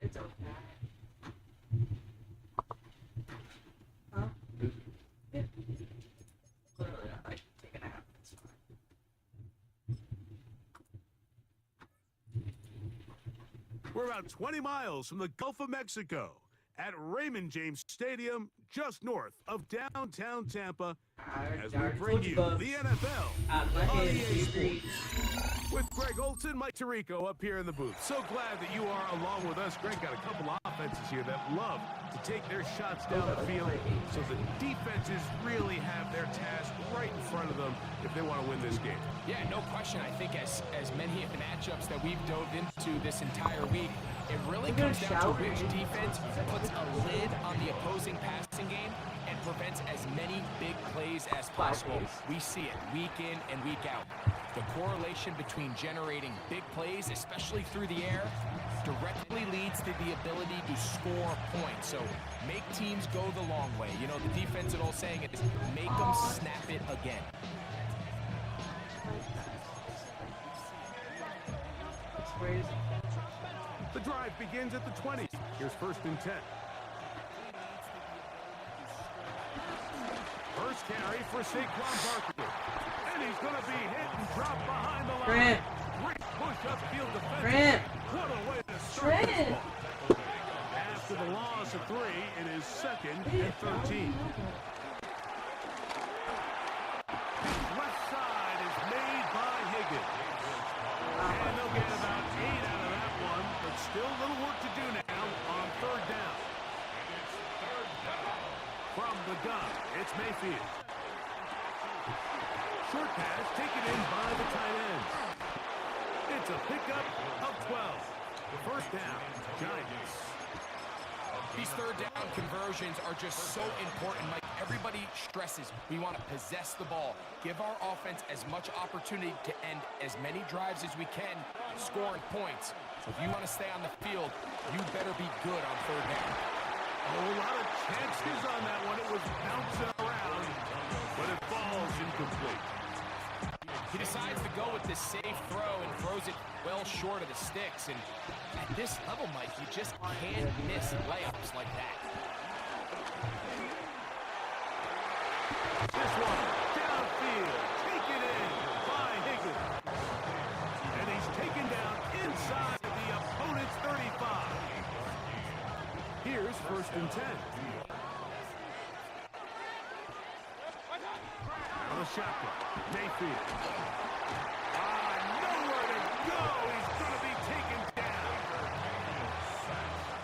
It's okay. Huh? Yeah. Literally, I can take a nap. It's fine. We're about 20 miles from the Gulf of Mexico at Raymond James Stadium, just north of downtown Tampa, as we bring you the NFL on EA Sports. With Greg Olson, Mike Tirico up here in the booth. So glad that you are along with us. Greg got a couple offenses here that love to take their shots down the field, so the defenses really have their task right in front of them if they want to win this game. Yeah, no question. I think as many of the matchups that we've dove into this entire week, it really comes down to which defense puts a lid on the opposing passing game and prevents as many big plays as possible. We see it week in and week out. The correlation between generating big plays, especially through the air, directly leads to the ability to score points. So make teams go the long way. You know, the defensive old saying is make them snap it again. It's crazy. The drive begins at the 20. Here's 1st and 10. First carry for Saquon Barkley. And he's going to be hit and dropped behind the line. Trent. Great push upfield defense. Trent. What a way to start this Trent. ball. After the loss of 3, it is 2nd and 13. Left side is made by Higgins. And they'll get about 8 out of that one, but still a little work to do now on 3rd down. From the gun, it's Mayfield. Short pass taken in by the tight end. It's a pickup of 12. First down, Giants. These 3rd down conversions are just so important. Like everybody stresses, we want to possess the ball, give our offense as much opportunity to end as many drives as we can, scoring points. So if you want to stay on the field, you better be good on 3rd down. A lot of chances on that one. It was bouncing around, but it falls incomplete. He decides to go with this safe throw and throws it well short of the sticks. And at this level, Mike, you just can't miss layups like that. This one, downfield, taken in by Higgins. And he's taken down inside the opponent's 35. Here's 1st and 10. On the shotgun, Mayfield. Nowhere to go. He's going to be taken down.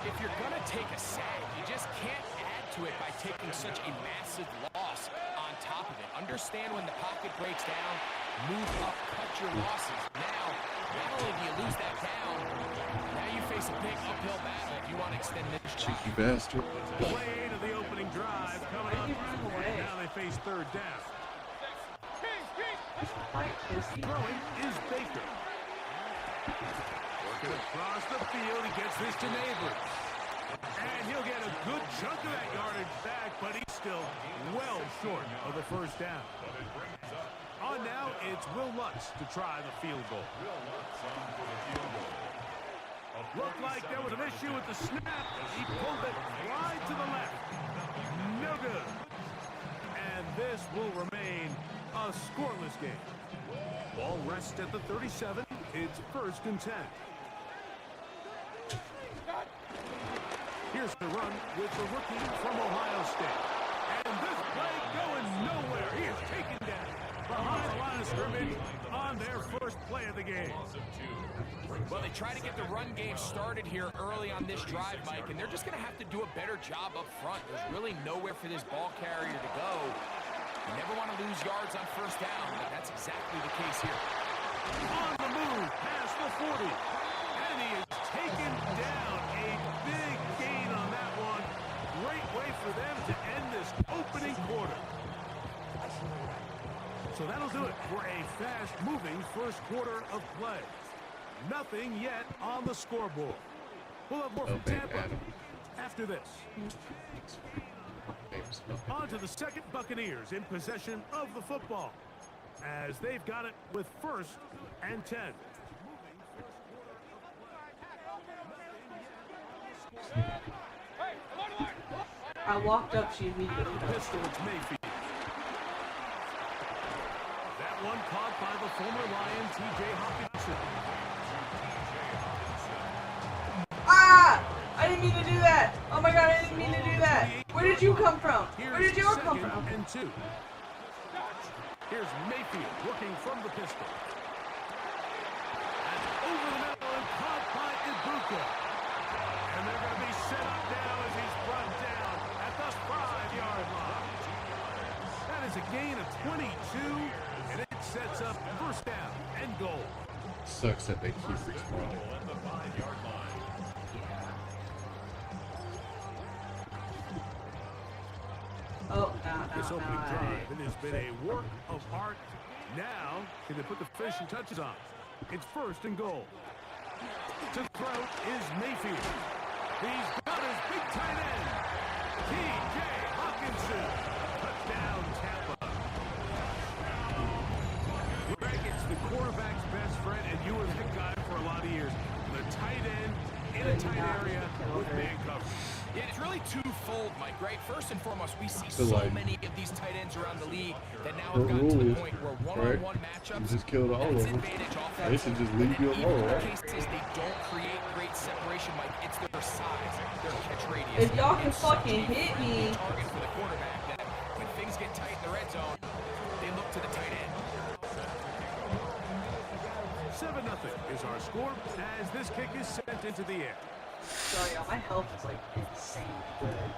If you're going to take a sack, you just can't add to it by taking such a massive loss on top of it. Understand when the pocket breaks down, move up, cut your losses. Now, not only do you lose that down, now you face a big uphill battle if you want to extend this drive. Cheeky bastard. Play to the opening drive coming up. And now they face 3rd down. Throwing is Baker. Working across the field, he gets this to Neighbors. And he'll get a good chunk of that yardage back, but he's still well short of the 1st down. On now, it's Will Lutz to try the field goal. Looked like there was an issue with the snap. He pulled it wide to the left. No good. And this will remain a scoreless game. Ball rests at the 37. It's 1st and 10. Here's the run with the rookie from Ohio State. And this play going nowhere. He is taken down behind the line of scrimmage on their first play of the game. Well, they try to get the run game started here early on this drive, Mike, and they're just going to have to do a better job up front. There's really nowhere for this ball carrier to go. You never want to lose yards on 1st down, but that's exactly the case here. On the move, past the 40. And he is taken down. A big gain on that one. Great way for them to end this opening quarter. So that'll do it for a fast-moving first quarter of play. Nothing yet on the scoreboard. We'll have more from Tampa after this. On to the 2nd Buccaneers in possession of the football, as they've got it with 1st and 10. I walked up, she immediately Pistol, it's Mayfield. That one caught by the former Lion, T.J. Hawkinson. Ah! I didn't mean to do that! Oh my god, I didn't mean to do that! Where did you come from? Where did yours come from? And 2. Here's Mayfield working from the pistol. And over the middle and caught by Ibuka. And they're going to be set up now as he's brought down at the 5-yard line. That is a gain of 22, and it sets up first down and goal. Sucks that they keep respawning. Oh, This opening drive, it has been a work of art. Now, can they put the finishing touches on? It's first and goal. To throw is Mayfield. He's got his big tight end, T.J. Hawkinson. Touchdown, Tampa. Greg, it's the quarterback's best friend, and you were that guy for a lot of years. The tight end in a tight area with man coverage. Yeah, it's really twofold, Mike, right? First and foremost, we see so many of these tight ends around the league that now have gotten to the point where one-on-one matchups, you just killed all of them. They should just leave you alone, right? In cases, they don't create great separation, Mike. It's their size, their catch radius. if y'all can fucking hit me. Target for the quarterback that when things get tight in the red zone, they look to the tight end. 7-0 is our score as this kick is sent into the air. Sorry, y'all, my health is like insane good.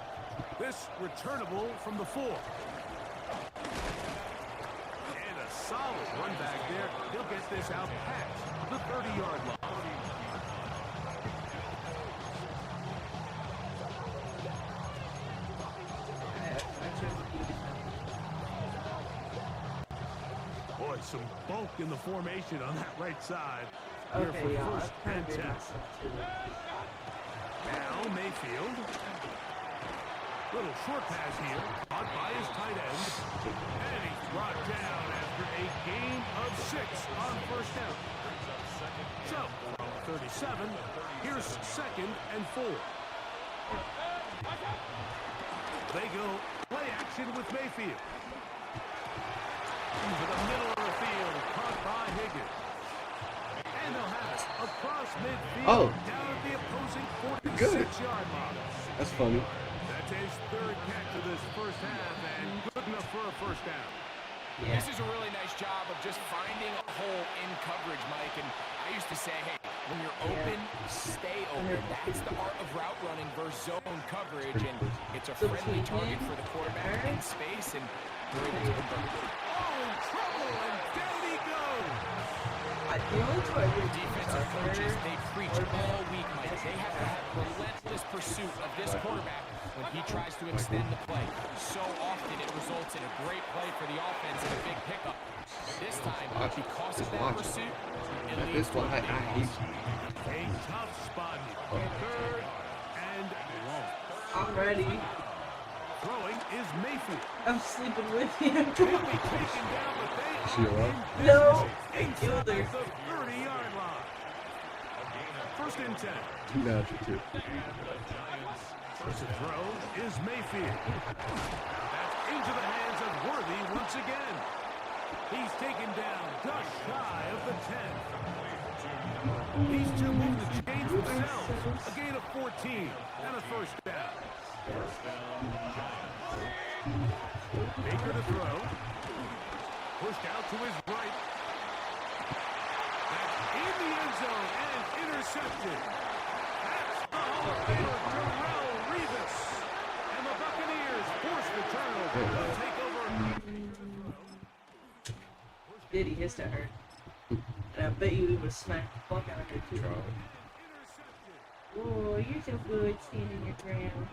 This returnable from the 4. And a solid run back there. He'll get this out past the 30-yard line. Boy, some bulk in the formation on that right side. Here Okay, for y'all, first that's kind and of 10. Now Mayfield. Little short pass here. Caught by his tight end. And he's brought down after a gain of 6 on first down. So, from 37, here's second and 4. They go play action with Mayfield. Into the middle of the field. Caught by Higgins. And they'll have it across midfield, down at the opposing 46-yard line. That's funny. That's his third catch of this first half, and good enough for a first down. Yeah. This is a really nice job of just finding a hole in coverage, Mike. And I used to say, hey, when you're open, stay open. That's the art of route running versus zone coverage, and it's a friendly target for the quarterback in space, and they're able to convert. Oh, trouble, and down he goes. The only two I really Defensive coaches, they preach all week, Mike. They have to have relentless pursuit of this quarterback when he tries to extend the play. So often it results in a great play for the offense and a big pickup. This time, because of that pursuit, it leads to a big loss. A tough spot here. Third and long. I'm ready. Throwing is Mayfield. I'm sleeping with you. He'll be taken down, but they Is she alright? No, I inside killed the her. 30-yard line. First and 10. Natural too. First to throw is Mayfield. That's into the hands of Worthy once again. He's taken down just shy of the 10. These two move the chains themselves. A gain of 14 and a first down. Baker to throw. Pushed out to his right. That's in the end zone and intercepted. That's the home for Terrell Revis. And the Buccaneers force the turnover. They'll take over. Did he hit her? And I bet you he would smack the fuck out of her too. Oh, you're so good standing your ground.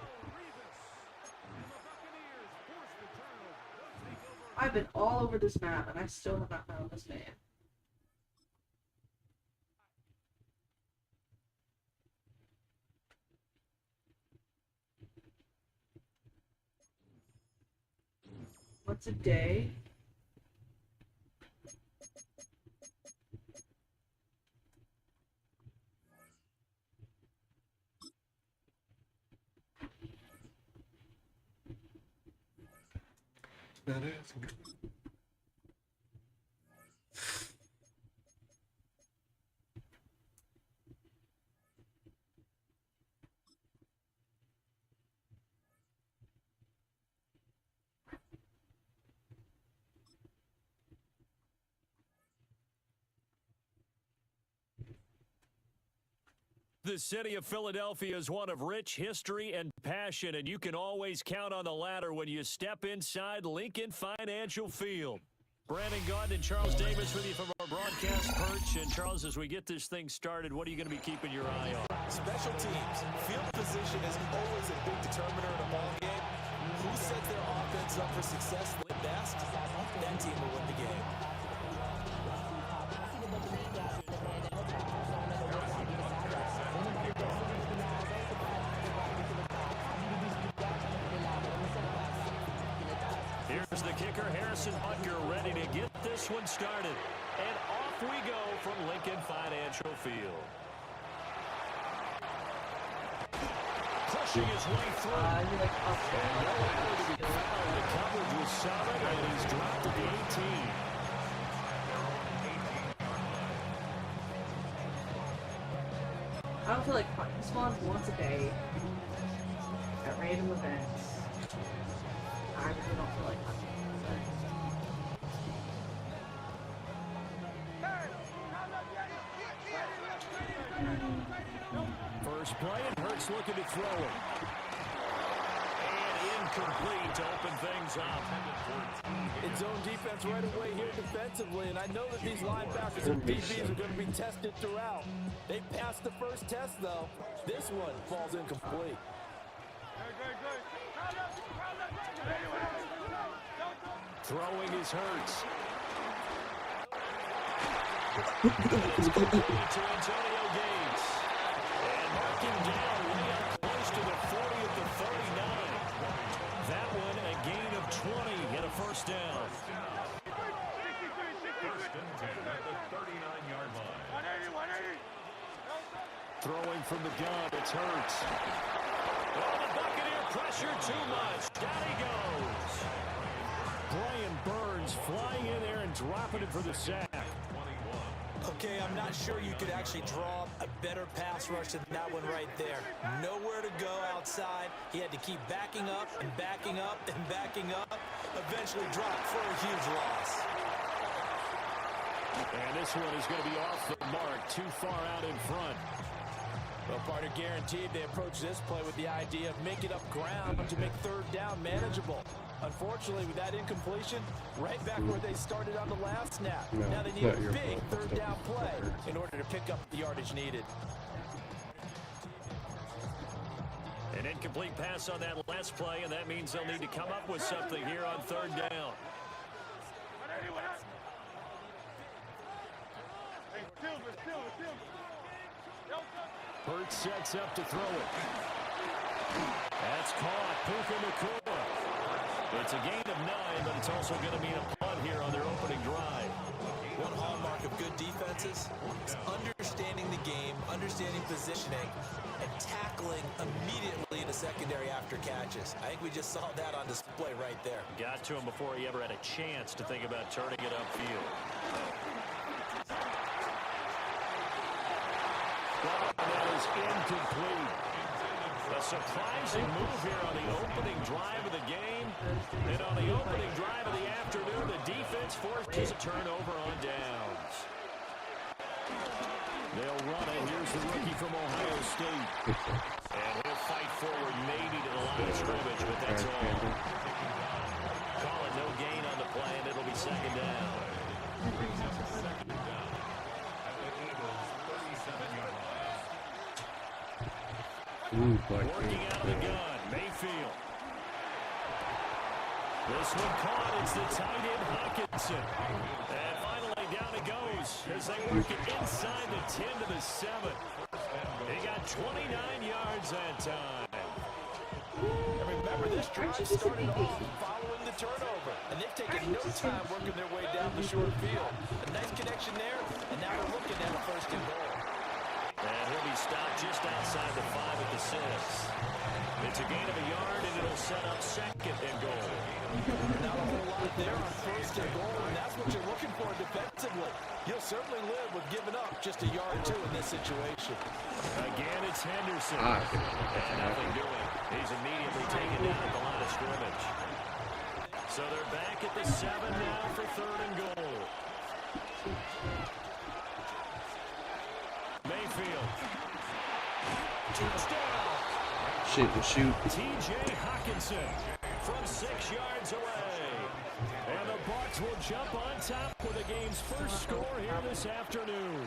I've been all over this map and I still have not found this man. What's a day? That is good. The city of Philadelphia is one of rich history and passion, and you can always count on the latter when you step inside Lincoln Financial Field. Brandon Gaunt and Charles Davis with you from our broadcast perch. And Charles, as we get this thing started, what are you going to be keeping your eye on? Special teams. Field position is always a big determiner in a ball game. Who sets their offense up for success best, that team will win the game. Here's the kicker, Harrison Butker, ready to get this one started. And off we go from Lincoln Financial Field. Pushing his way through. The coverage was solid, and he's dropped to the 18. I don't feel like hunting spawns once a day at random events. I really don't feel like hunting once a day. First play, and Hurts looking to throw it. And incomplete to open things up. It's zone defense right away here defensively, and I know that these linebackers and DBs are going to be tested throughout. They passed the first test, though. This one falls incomplete. Throwing is Hurts. To Antonio Gates. And marking down way up close to the 40 at the 39. That one a gain of 20 and a first down. First and 10 at the 39-yard line. Throwing from the gun, it's Hurts. Oh, the Buccaneer pressure too much. Down he goes. Brian Burns flying in there and dropping it for the sack. Okay, I'm not sure you could actually draw a better pass rush than that one right there. Nowhere to go outside. He had to keep backing up and backing up and backing up. Eventually dropped for a huge loss. And this one is going to be off the mark, too far out in front. Well, partner, guaranteed they approach this play with the idea of making up ground to make third down manageable. Unfortunately, with that incompletion, right back where they started on the last snap. Now they need a big third down play in order to pick up the yardage needed. An incomplete pass on that last play, and that means they'll need to come up with something here on third down. Hurts sets up to throw it. That's caught. Puka Nacua. It's a gain of 9, but it's also going to mean a punt here on their opening drive. One hallmark of good defenses is understanding the game, understanding positioning, and tackling immediately in the secondary after catches. I think we just saw that on display right there. Got to him before he ever had a chance to think about turning it upfield. That is incomplete. A surprising move here on the opening drive of the game. And on the opening drive of the afternoon, the defense forces a turnover on downs. They'll run it. Here's the rookie from Ohio State. And he'll fight forward maybe to the line of scrimmage, but that's all. Call it no gain on the play, and it'll be second down. Working out the gun, Mayfield. This one caught. It's the tight end Hawkinson. And finally down it goes as they work it inside the 10 to the 7. They got 29 yards that time. And remember, this drive started off following the turnover. And they've taken no time working their way down the short field. A nice connection there, and now they're looking at a first and goal. And he'll be stopped just outside the 5 at the 6. It's a gain of a yard, and it'll set up second and goal. Not a whole lot there on first and goal, and that's what you're looking for defensively. You'll certainly live with giving up just a yard or two in this situation. Again, it's Henderson. And nothing doing. He's immediately taken down at the line of scrimmage. So they're back at the 7 now for third and goal. Mayfield. Touchdown. Shit, the shoot. T.J. Hawkinson from 6 yards away. And the Bucs will jump on top with the game's first score here this afternoon.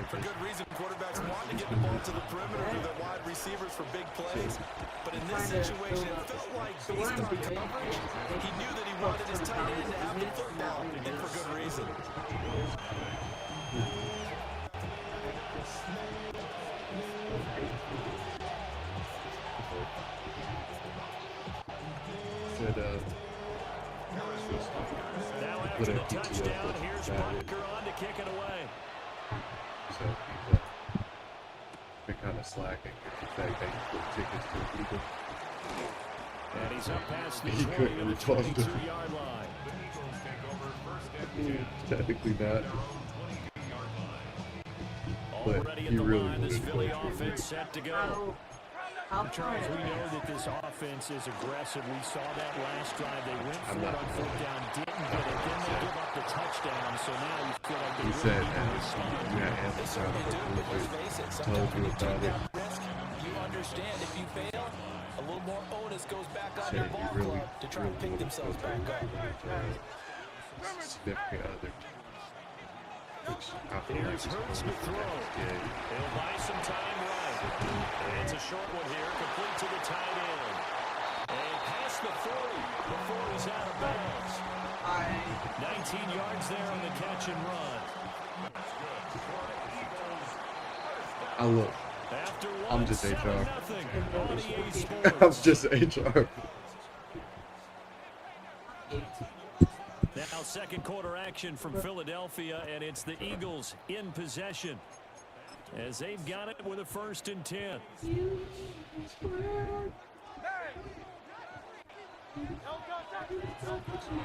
For good reason, quarterbacks want to get the ball to the perimeter to their wide receivers for big plays. But in this situation, it felt like based on coverage, he knew that he wanted his tight end to have the football, and for good reason. Now after the touchdown, here's Parker on to kick it away. So been kind of slacking. In fact, they put tickets to the Eagles. And he's up past the He 20 couldn't to the respond to 22-yard line. Technically not. Already at he the really line, this wanted to Philly go for it. offense set to go. Charles, we know that this offense is aggressive. We saw that last drive. They went for it on fourth down, didn't get it. Then they give up the touchdown. So now you feel like they really need to respond. They certainly do, but let's face it, sometimes when you take that risk, you understand if you fail, a little more onus goes back on your ball club to try and pick themselves back up. Significant other. Here's Hurts to throw. He'll buy some time right. And it's a short one here, complete to the tight end. And past the 40 before he's out of bounds. 19 yards there on the catch and run. Look, After I'm just 7-0 HR. on EA I'm Sports. just HR. Now second quarter action from Philadelphia, and it's the Eagles in possession as they've got it with a 1st and 10.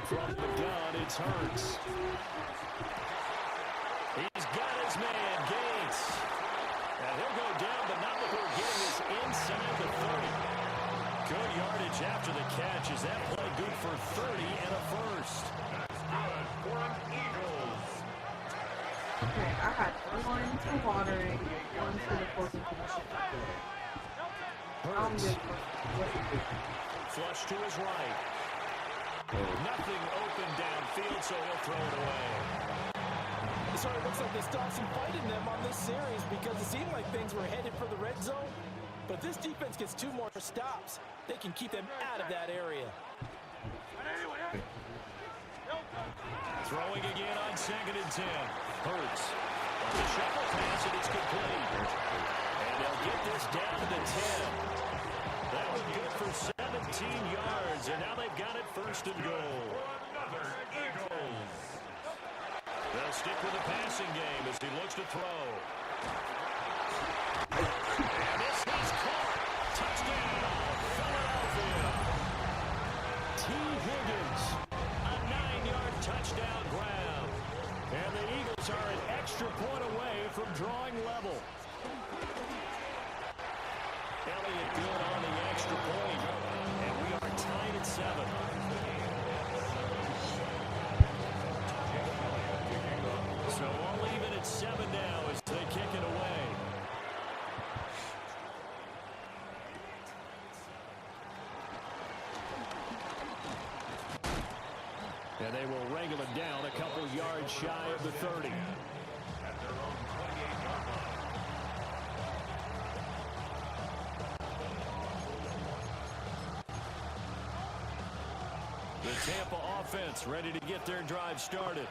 From the gun, it's Hurts. He's got his man, Gates. And he'll go down, but not before getting this inside the 30. Good yardage after the catch. Is that play good for 30 and a first? Okay, I had one for watering, one for the forcing commission. I'm good for Flush to his right. Nothing open downfield, so he'll throw it away. So it looks like they stopped some fight in them on this series because it seemed like things were headed for the red zone. But this defense gets 2 more stops. They can keep them out of that area. Throwing again on 2nd and 10. Hurts. On the shuffle pass, and it's complete. And they'll get this down to the 10. That was good for 17 yards, and now they've got it 1st and goal. They'll stick with the passing game as he looks to throw. And this is caught. Touchdown, Philadelphia. T. Higgins, a 9-yard touchdown grab. And the Eagles are an extra point away from drawing level. Elliott good on the extra point. And we are tied at 7. So all even at 7 now as they kick it away. And they will wrangle it down a couple yards shy of the 30. The Tampa offense ready to get their drive started.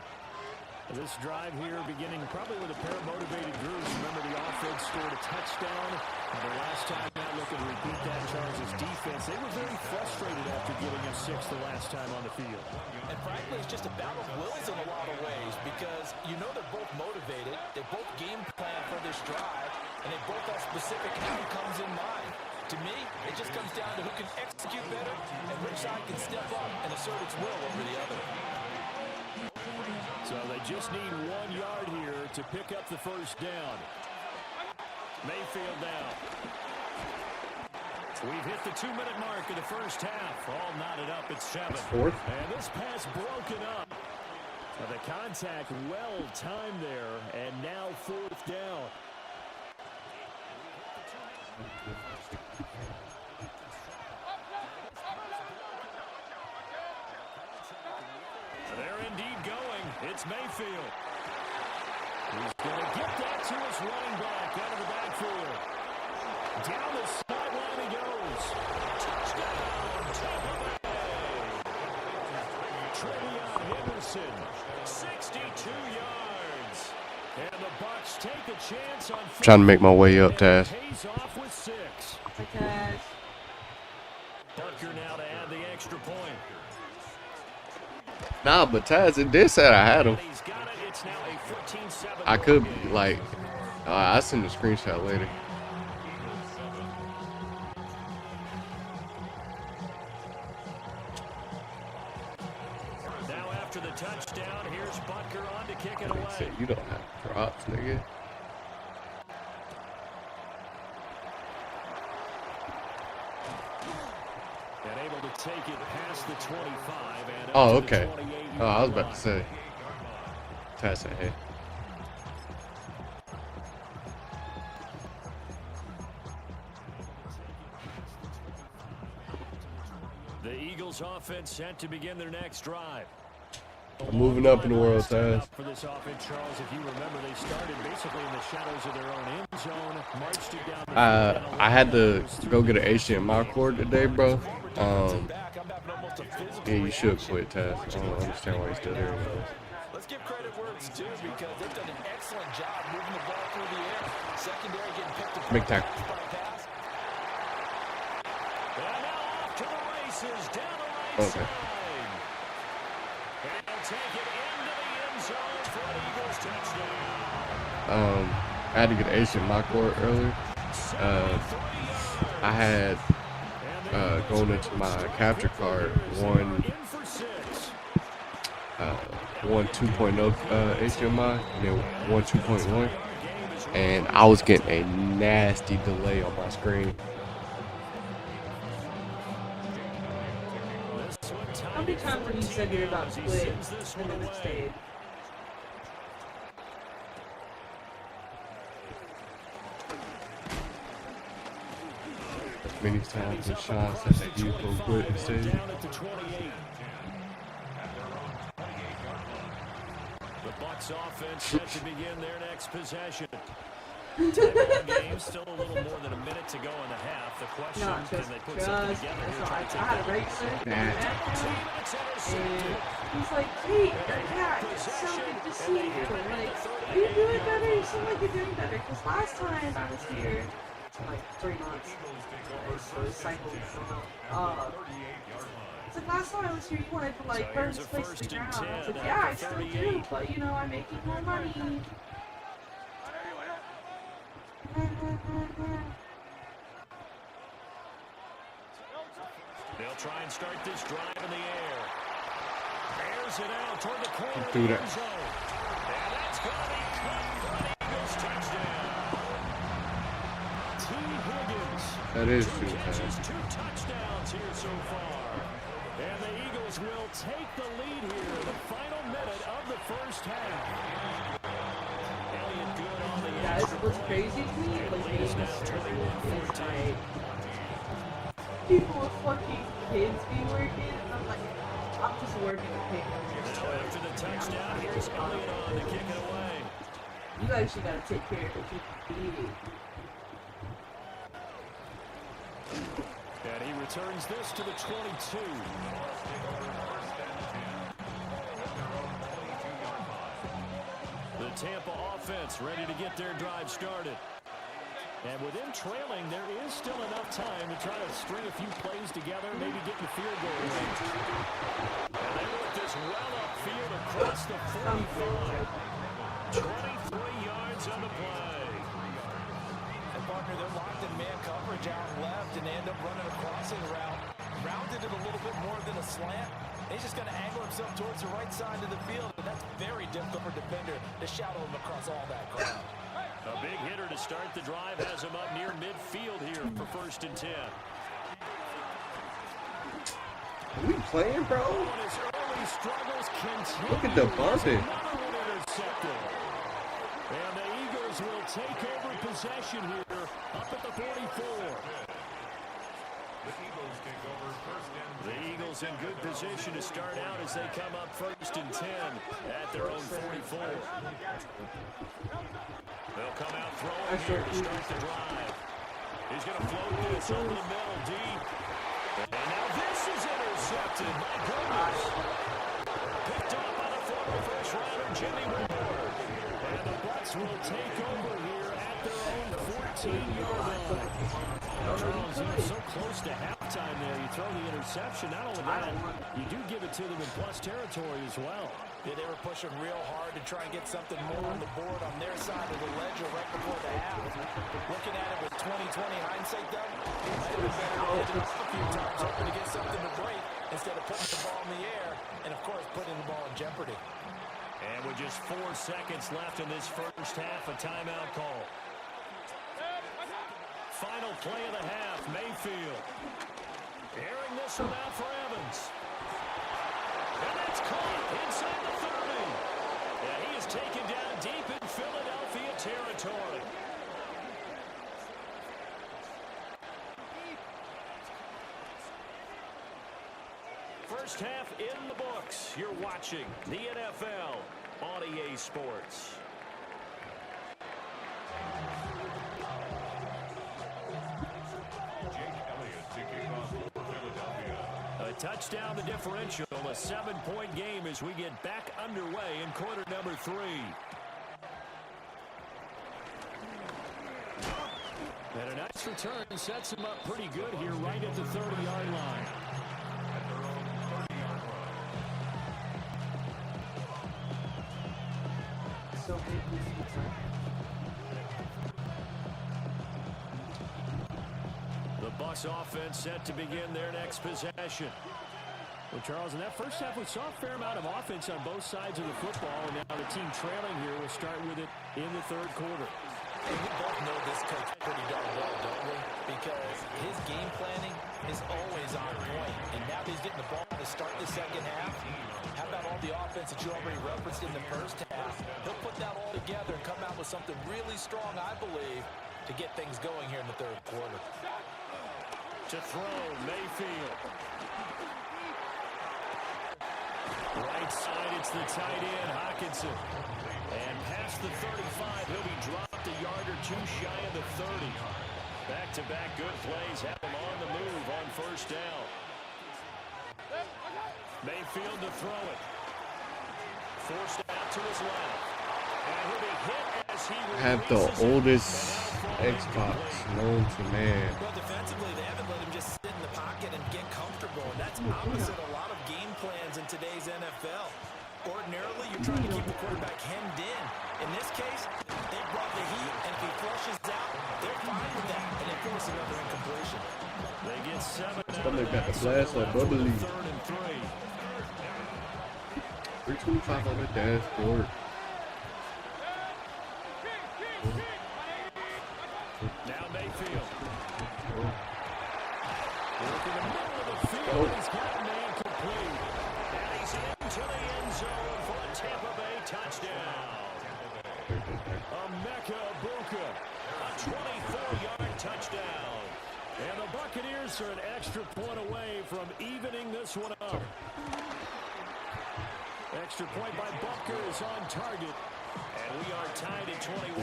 This drive here beginning probably with a pair of motivated groups. Remember, the offense scored a touchdown. And the last time out, looking to repeat that, Charles' defense, they were very frustrated after giving up 6 the last time on the field. And frankly, it's just a battle of wills in a lot of ways because you know they're both motivated, they both game plan for this drive, and they both have specific outcomes in mind. To me, it just comes down to who can execute better and which side can step up and assert its will over the other. So they just need 1 yard here to pick up the first down. Mayfield down. We've hit the 2-minute mark of the first half. All knotted up at 7. Fourth. And this pass broken up. The contact well timed there, and now 4th down. They're indeed going. It's Mayfield. He's going to get that to his running back out of the backfield. Down the sideline he goes. Touchdown, Tampa Bay. Trevion Henderson, 62 yards. And the Bucs take a chance on Trying to make my way up, Taz. Pays off with 6. Okay. Bucker now to add the extra point. Nah, but Taz, it did say I had him. He's got it. It's now a 14-7 I could, like, I'll send a screenshot later. Now after the touchdown, here's Butker on to kick it away. Said, you don't have props, nigga. And able to take it past the 25 and up Oh, to okay. the 28. Oh, I was about to say. Taz said, hey. The Eagles offense set to begin their next drive. I'm moving up in the world, Taz. For this offense, Charles, if you remember, they started basically in the shadows of their own end zone, marched it down the I had to go get an HDMI cord today, bro. Yeah, you should quit, Taz. I don't understand why you're still there. Let's give credit where it's due because they've done an excellent job moving the ball through the air. Secondary getting picked apart. Big tackle. And now off to the races, down the right Okay. side. And they'll take it into the end zone for an Eagles touchdown. I had to get an HDMI cord earlier. I had going into my capture card one 2.0 HDMI and then one 2.1, and I was getting a nasty delay on my screen. How many times have you said you're about to quit and then it stayed? Many times and shots that you go quit and stay. Down at the 28. The Bucs offense set to begin their next possession. Game, still a little more than a minute to go in the half. The question is, can they put something together here? I had a racer, and he's like, hey, yeah, it's so good to see you. Like, are you doing better? You seem like you're doing better. Because last time I was here, like 3 months, so the cycle is still not. It's like last time I was here, you wanted to like burn this place to the ground. I was like, yeah, I still do, but you know, I'm making more money. They'll try and start this drive in the air. Bears it out toward the corner Do that. end zone. And that's going to be caught for an Eagles touchdown. T. Higgins. That is 2 true, catches, Taz. 2 touchdowns here so far. And the Eagles will take the lead here in the final minute of the first half. Elliott good on the Guys, edge. what's crazy to me, like being a server is like people with fucking kids be working, and I'm like, I'm just working to pay for Now after the touchdown, here's Elliott on to kick it away. You actually gotta take care of what you need. And he returns this to the 22. The Tampa offense ready to get their drive started. And with them trailing, there is still enough time to try to string a few plays together, maybe get the field goal range. And they work this well upfield across the 45. 23 yards on the play. And partner, they're locked in man coverage out left, and slant. He's just going to angle himself towards the right side of the field, and that's very difficult for a defender to shadow him across all that ground. A big hitter to start the drive has him up near midfield here for 1st and 10. Are we playing, bro? His early struggles continue. Look at the bumping. And the Eagles will take over possession here up at the 44. The Eagles in good position to start out as they come up 1st and 10 at their own 44. They'll come out throwing here to start the drive. He's going to float this over the middle deep. And now this is intercepted. My goodness. Picked up by the former first-rounder Jimmy Ward. And the Bucs will take over here at their own 14-yard line. Charles, so close to halftime there. You throw the interception. Not only that, you do give it to them in plus territory as well. Yeah, they were pushing real hard to try and get something more on the board on their side of the ledger right before the half. Looking at it with 20/20 hindsight, though, might have been better to hit it off a few times, hoping to get something to break instead of putting the ball in the air and, of course, putting the ball in jeopardy. And with just 4 seconds left in this first half, a timeout call. Final play of the half, Mayfield. Airing this one out for Evans. And that's caught inside the 30. Yeah, he is taken down deep in Philadelphia territory. First half in the books. You're watching the NFL on EA Sports. A touchdown, the differential, a 7-point game as we get back underway in quarter number 3. And a nice return sets him up pretty good here right at the 30-yard line. The Bucs offense set to begin their next possession. Well, Charles, in that first half, we saw a fair amount of offense on both sides of the football, and now the team trailing here will start with it in the 3rd quarter. And we both know this coach pretty darn well, don't we? Because his game planning is always on point, and now that he's getting the ball to start the second half, how about all the offense that you already referenced in the first half? He'll put that all together and come out with something really strong, I believe, to get things going here in the 3rd quarter. To throw, Mayfield. Right side, it's the tight end, Hockenson. And past the 35, he'll be dropped a yard or two shy of the 30. Back-to-back good plays have him on the move on 1st down. Mayfield to throw it. Forced out to his left. And he'll be hit as he have the oldest Xbox known to man. Well, defensively, they haven't let him just sit in the pocket and get comfortable. And that's opposite a lot of game plans in today's NFL. Ordinarily, you're trying to keep the quarterback hemmed in. In this case, they brought the heat, and if he flushes out, they're fine with that, and they force another incompletion. They get 7 out Somebody of got the that. flash on bubbly. 3rd and 3. 325 on the dashboard. Now Mayfield. Working the middle of the field. He's got a man complete. And he's into the end zone for a Tampa Bay touchdown. Emeka Egbuka. A 24-yard touchdown. And the Buccaneers are an extra point away from evening this one up. Extra point by Butker is on target. And we are tied at 21.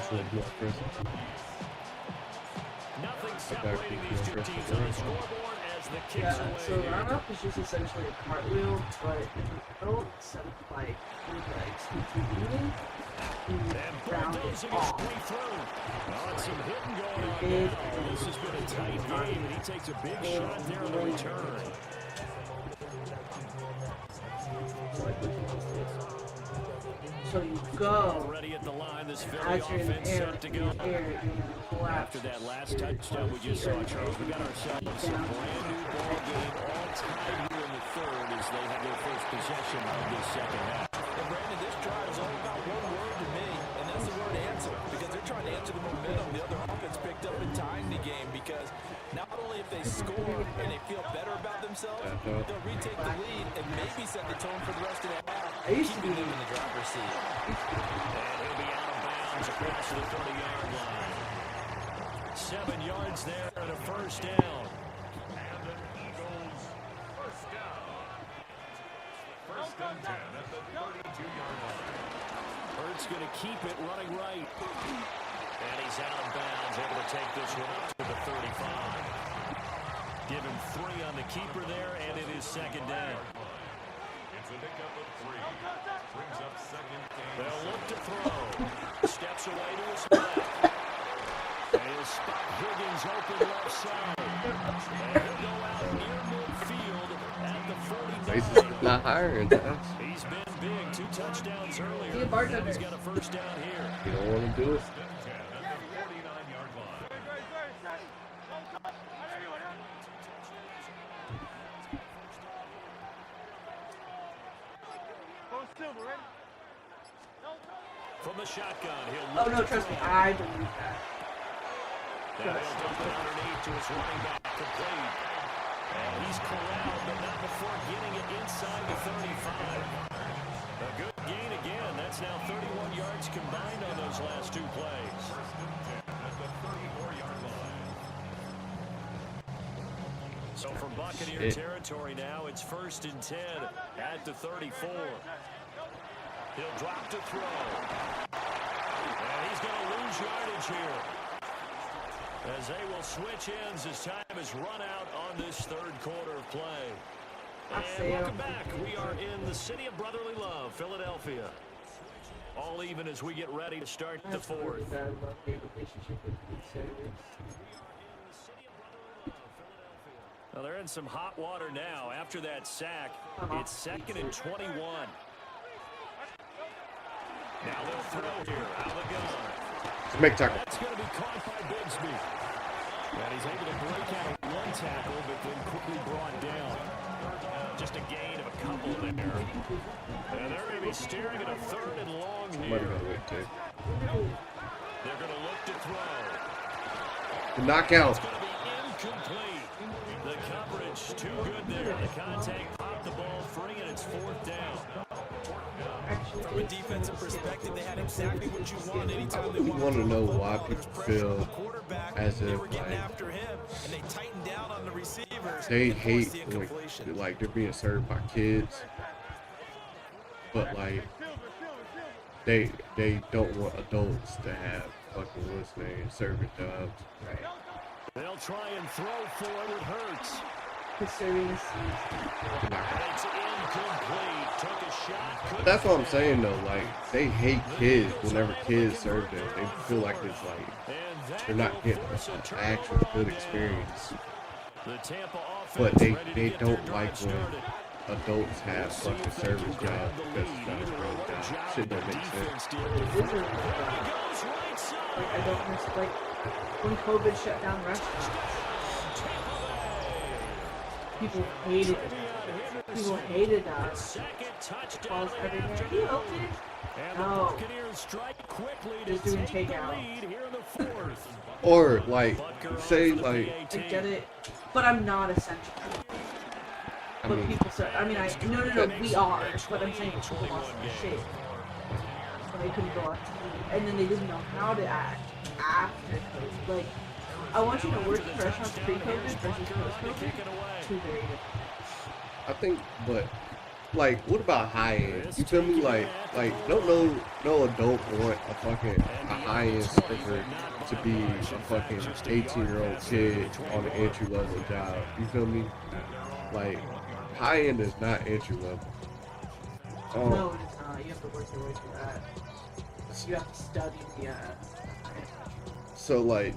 Nothing separating these two teams on the scoreboard as the kicks away. So the runoff is just essentially a cartwheel, but in the middle, instead of like with legs intervening, And bulldozing his way through. On some hitting going on now. This has been a tight game, and he takes a big shot there on the return. So you go. Already at the line, this very offense set to go. After that last touchdown we just saw, Charles, we got ourselves a brand new ball game all tied here in the third as they have their first possession of this second half. And Brandon, this drive is only about one word to me, and that's the word answer, because they're trying to answer the momentum the other offense picked up in tying the game, because not only if they score and they feel better about themselves, they'll retake the lead and maybe set the tone for the rest of the half, keeping them in the driver's seat. And he'll be out of bounds across the 30-yard line. 7 yards there and a first down. And the Eagles first down. First and 10 at the 32-yard line. Hurts going to keep it running right. And he's out of bounds, able to take this one up to the 35. Give him 3 on the keeper there, and it is second down. It's a pickup of 3. Brings up second and They'll look to throw. Steps away to his left. And he'll spot Higgins open left side. And he'll go out near midfield at the 49. Bases not hiring. He's been big. 2 touchdowns earlier. Be a bartender. He's got a first down here. You don't want to do it. at the 49-yard line. From the shotgun, he'll Oh, no, trust me. I believe that. Now he'll dump it underneath to his running back, complete. And he's corralled, but not before getting it inside the 35. A good gain again. That's now 31 yards combined on those last 2 plays. At the 34-yard line. So from Buccaneer territory now, it's 1st and 10 at the 34. He'll drop to throw. And he's going to lose yardage here, as they will switch ends as time is run out on this 3rd quarter of play. And welcome back. We are in the city of brotherly love, Philadelphia. All even as we get ready to start the 4th. Well, they're in some hot water now. After that sack, it's 2nd and 21. Now they'll throw here out of the gun. Make tackle. That's going to be caught by Bigsby. And he's able to break out 1 tackle, but then quickly brought down. Just a gain of a couple there. And they're going to be staring at a 3rd and long here. They're going to look to throw. Knockout. It's going to be incomplete. The coverage too good there. The contact popped the ball free, and it's 4th down. From a defensive perspective, they had exactly what you want anytime they You want to know why people feel as if they tightened down on the receivers. they hate like they're being served by kids, but like they don't want adults to have fucking what's name serving jobs. They'll try and throw for it. It hurts. It's incomplete. Took a shot. That's what I'm saying though. Like they hate kids whenever kids serve them. They feel like it's like they're not getting an actual good experience. But they don't like when adults have fucking service jobs because it's not a real job. Shit don't make sense. Like, I don't miss, like, when COVID shut down restaurants, people hated it. People hated us. Calls everywhere. He opened it. No. Just doing takeout. Or like, say like. I get it, but I'm not essential. But people say, I mean, no, we are. But I'm saying people lost their shit. So they couldn't go out to eat, and then they didn't know how to act after COVID. Like, I want you to know, working in restaurants pre-COVID versus post-COVID, 2 very different. I think, but like, what about high end? You feel me? Like, don't no adult want a high end server to be a fucking 18-year-old kid on an entry level job. You feel me? Like, high end is not entry level. No, it's not. You have to work your way through that. You have to study the. So like,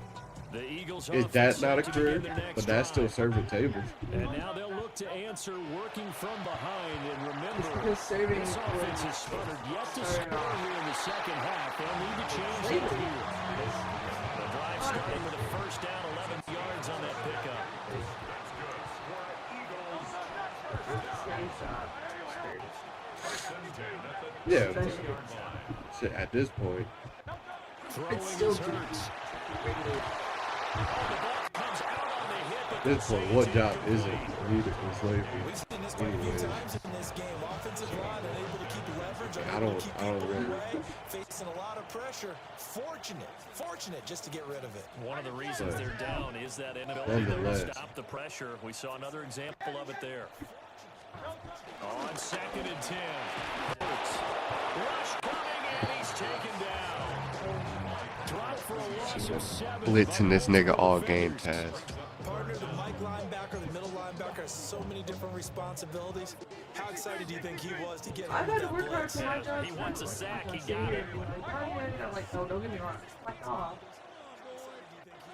is that not a career? But that's still serving tables. And now they'll look to answer working from behind. And remember, because serving this offense is sputtered yet to score here in the second half. They'll need to change that here. The drive starting with a first down, 11 yards on that pickup. Yeah, but shit, at this point, It's still good. at this point, what job isn't needed in slavery? Anyways, I don't really. Facing a lot of pressure. Fortunate just to get rid of it. One of the reasons they're down is that inability to stop the pressure. We saw another example of it there. On 2nd and 10. Rush coming, and he's taken down. Drop for a loss of 7. Blitzing this nigga all game, Taz. Partner, the Mike linebacker, the middle linebacker has so many different responsibilities. How excited do you think he was to get I've had to work hard for my job. He wants a sack, he got it. I'm like, no, don't get me wrong, I slack off.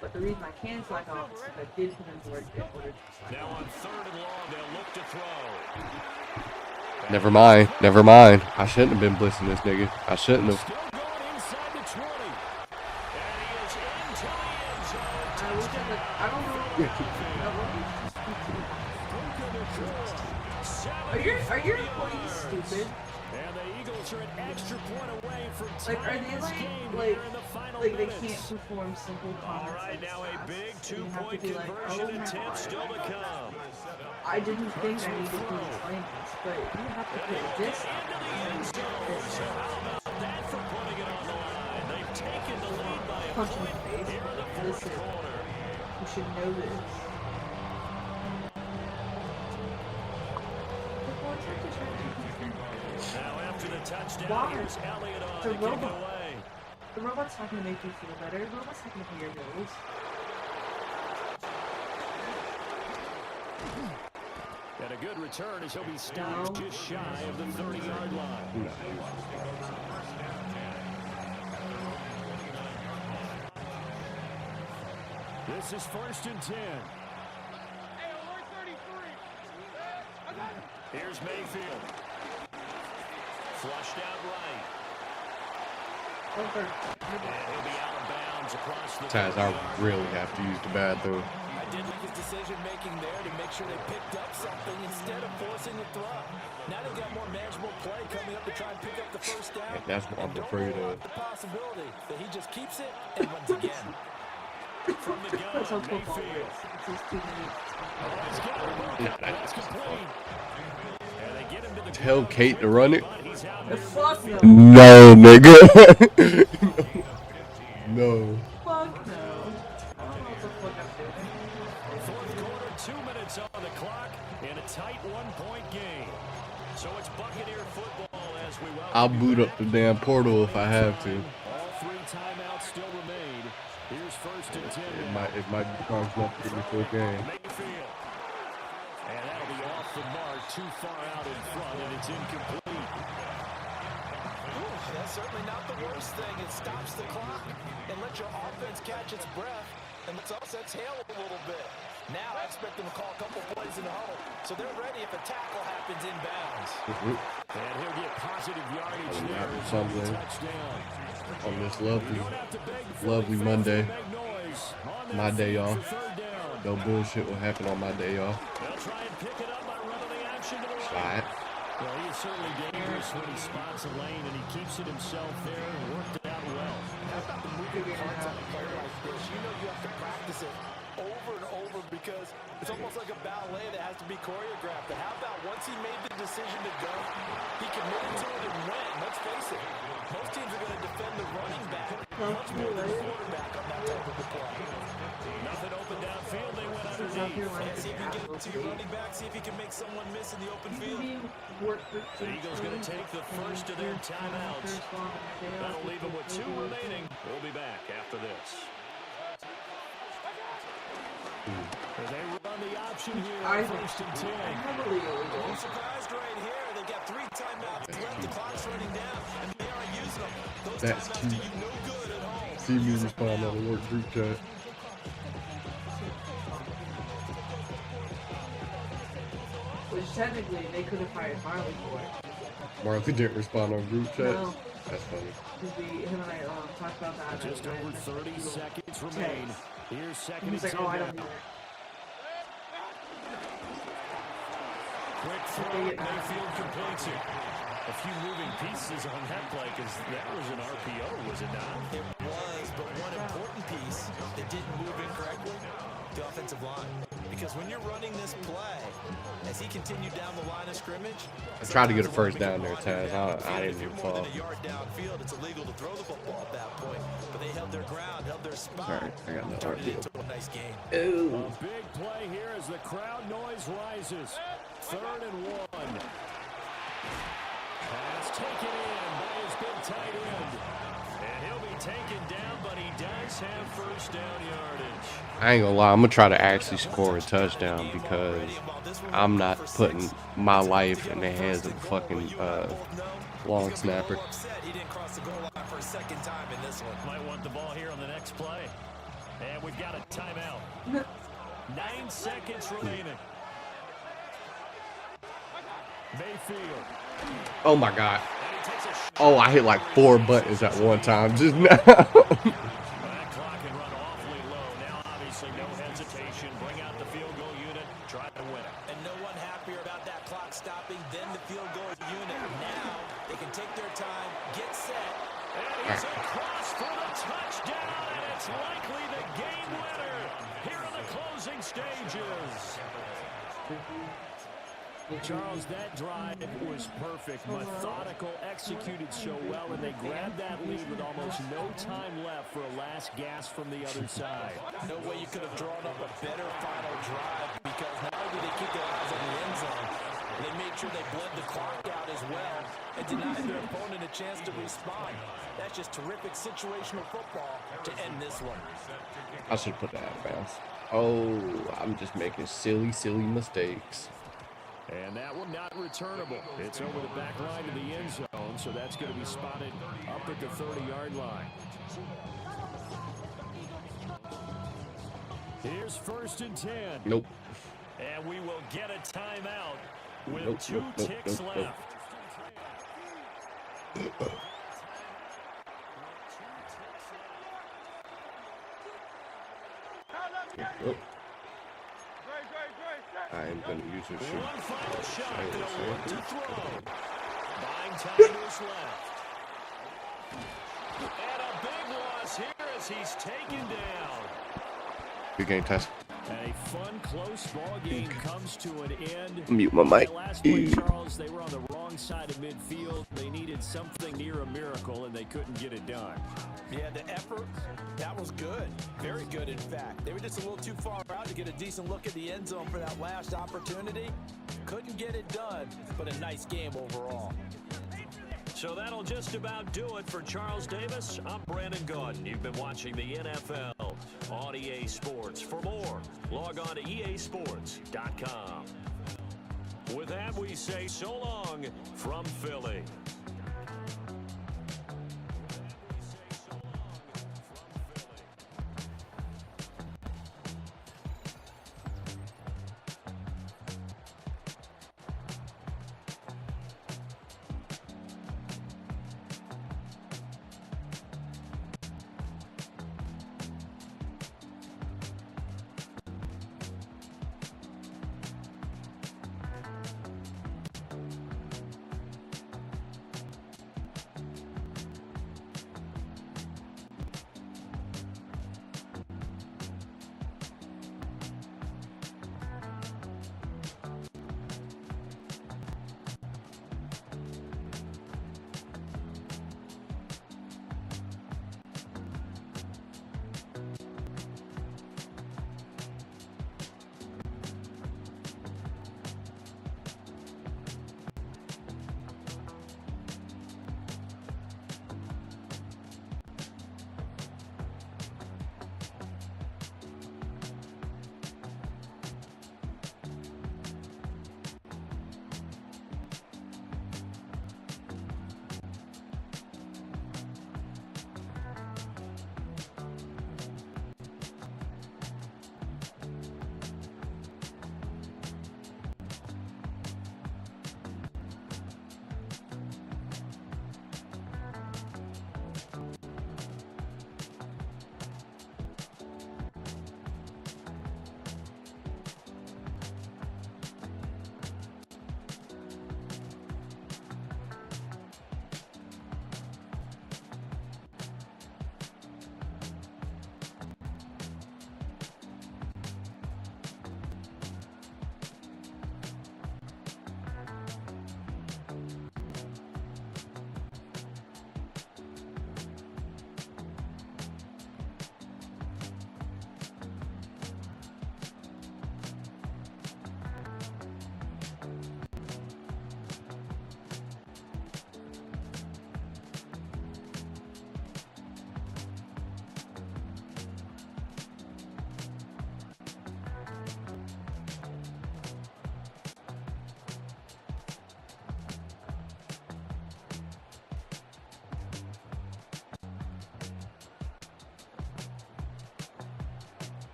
But the reason I can slack off is because I did put in work in order to slack Now on 3rd and long, they'll look to throw. Never mind. I shouldn't have been blitzing this nigga. I shouldn't have. Still going inside the 20. And he is into the end zone. I don't know. Are your employees stupid? And the Eagles are an extra point away from Like, are tying they this like game here like in the final like they minutes. can't perform simple All common right, sense now a tasks? big So you have to two-point be like, conversion oh my attempt God. still to come. I didn't think I needed to explain this, but you have to put this up Into the end zone. So how about that for putting it on the line? They've taken the lead by a punch in point the face. here in the fourth Listen, quarter. you should know this. Now after the touchdown, Why? here's Elliott on The to kick it robot. away. The robot's not going to make you feel better. The robot's not going to pay your bills. And a good return as he'll be stopped just shy of the 30-yard line. This is 1st and 10. Here's Mayfield. Flushed out right. And he'll be out of bounds across the Taz, I really have to use the bathroom. I did like his decision-making there to make sure they picked up something instead of forcing the throw. Now they've got more manageable play coming up to try and pick up the first down. And that's what I'm And don't afraid rule of. out the possibility that he just keeps it and runs again. From the gun, That's how football Mayfield. works. It's just too many. He's got it broken. That's complete. And they get him to the Tell ground. Kate to run it. But he's out The there. fuck no. No, nigga. No. Fuck no. I don't know what the fuck I'm doing. Fourth quarter, 2 minutes on the clock in a tight one-point game. So it's Buccaneer football as we welcome I'll you boot back. up the damn portal if I have to. All 3 timeouts still remain. Here's 1st and 10. It might be close enough to give me full game. Mayfield. And that'll be off the mark, too far out in front, and it's incomplete. That's certainly not the worst thing. It stops the clock and lets your offense catch its breath and lets us exhale a little bit. Now I expect them to call a couple plays in the huddle, so they're ready if a tackle happens inbounds. And he'll get positive yardage That'll there. happen as someday. a touchdown. On this You lovely don't have to beg for Lovely the Monday. to make noise. On My that day feed off. for 3rd down. No bullshit will happen on my day off. They'll try and pick it up by running the action to the right. Alright. Well, he is certainly dangerous when he spots a lane, and he keeps it himself there and worked it out well. How about the moving parts on a play like this? You know you have to practice it over and over because it's almost like a ballet that has to be choreographed. But how about once he made the decision to go, he committed to it and went. Let's face it, most teams are going to defend the running back much more than the quarterback on that type of a play. Nothing open downfield. They went This is underneath. up here running See if you can get tackles. to your running back, see if you can make someone miss in the open field. The Eagles going to take the first of their timeouts. That'll leave them with 2 remaining. We'll be back after this. As they run the option here I on 1st and 10. heavily illegal. I'm surprised right here. They've got 3 timeouts left. The clock's running down, and they aren't using them. Those That's timeouts cute. do you no good at home. See me respond on the work group chat. Which technically they could have hired Marley for it. Marley didn't respond on group chat. No. That's funny. Because him and I talked about that. Just over 30 seconds remain. Here's 2nd He's and like, 10 oh, I now. don't need it. Quick throw, Mayfield completes it. A few moving pieces on that play because that was an RPO, was it not? It was, but one important piece that didn't move incorrectly, the offensive line. Because when you're running this play, as he continued down the line of scrimmage, I tried to get a first down there, Taz. I didn't even fall. More than a yard downfield, it's illegal to throw the football at that point. But they held their ground, held their spot. All right, I got no Turned it RPO. into a nice game. Ooh. A big play here as the crowd noise rises. 3rd and 1. Pass taken in by his big tight end. And he'll be taken down, but he does have first down yardage. I ain't gonna lie, I'm gonna try to actually score a touchdown because I'm not putting my life in the hands of a fucking long snapper. He didn't cross the goal line for a second time in this one. Might want the ball here on the next play. And we've got a timeout. 9 seconds remaining. Mayfield. Oh my god. Oh, I hit like 4 buttons at one time just now. That clock can run awfully low. Now, obviously, no hesitation. Bring out the field goal unit. Try to win it. And no one happier about that clock stopping than the field goal unit. Now they can take their time, get set. And he's across for the touchdown, and it's likely the game winner here in the closing stages. Charles, that drive was perfect, methodical, executed so well, and they grabbed that lead with almost no time left for a last gasp from the other side. No way you could have drawn up a better final drive because not only did they keep their eyes on the end zone, they made sure they bled the clock out as well and denied their opponent a chance to respond. That's just terrific situational football to end this one. I should put that out of bounds. Oh, I'm just making silly mistakes. And that one not returnable. It's over the back line to the end zone, so that's going to be spotted up at the 30-yard line. Here's 1st and 10. Nope. And we will get a timeout with 2 ticks left. Nope. I am going to use this shit. One final shot. They'll look to throw. Buying time is left. And a big loss here as he's taken down. Good game, Tess. And a fun, close ball game comes to an end. Mute my mic. Last play, Charles, they were on the wrong side of midfield. They needed something near a miracle, and they couldn't get it done. Yeah, the effort, that was good. Very good, in fact. They were just a little too far out to get a decent look at the end zone for that last opportunity. Couldn't get it done, but a nice game overall. So that'll just about do it for Charles Davis. I'm Brandon Gaudin. You've been watching the NFL on EA Sports. For more, log on to easports.com. With that, we say so long from Philly.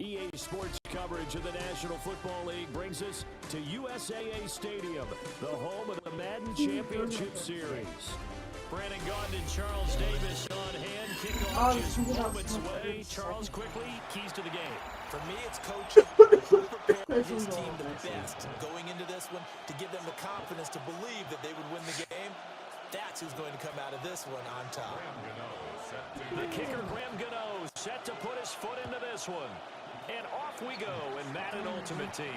EA Sports coverage of the National Football League brings us to USAA Stadium, the home of the Madden Championship Series. Brandon Gaudin and Charles Davis on hand. Kickoff just moments away. Charles, quickly, keys to the game. For me, it's coaching. Who prepared his team the best going into this one to give them the confidence to believe that they would win the game? That's who's going to come out of this one on top. The kicker, Graham Gano, set to put his foot into this one. And off we go in Madden Ultimate Team.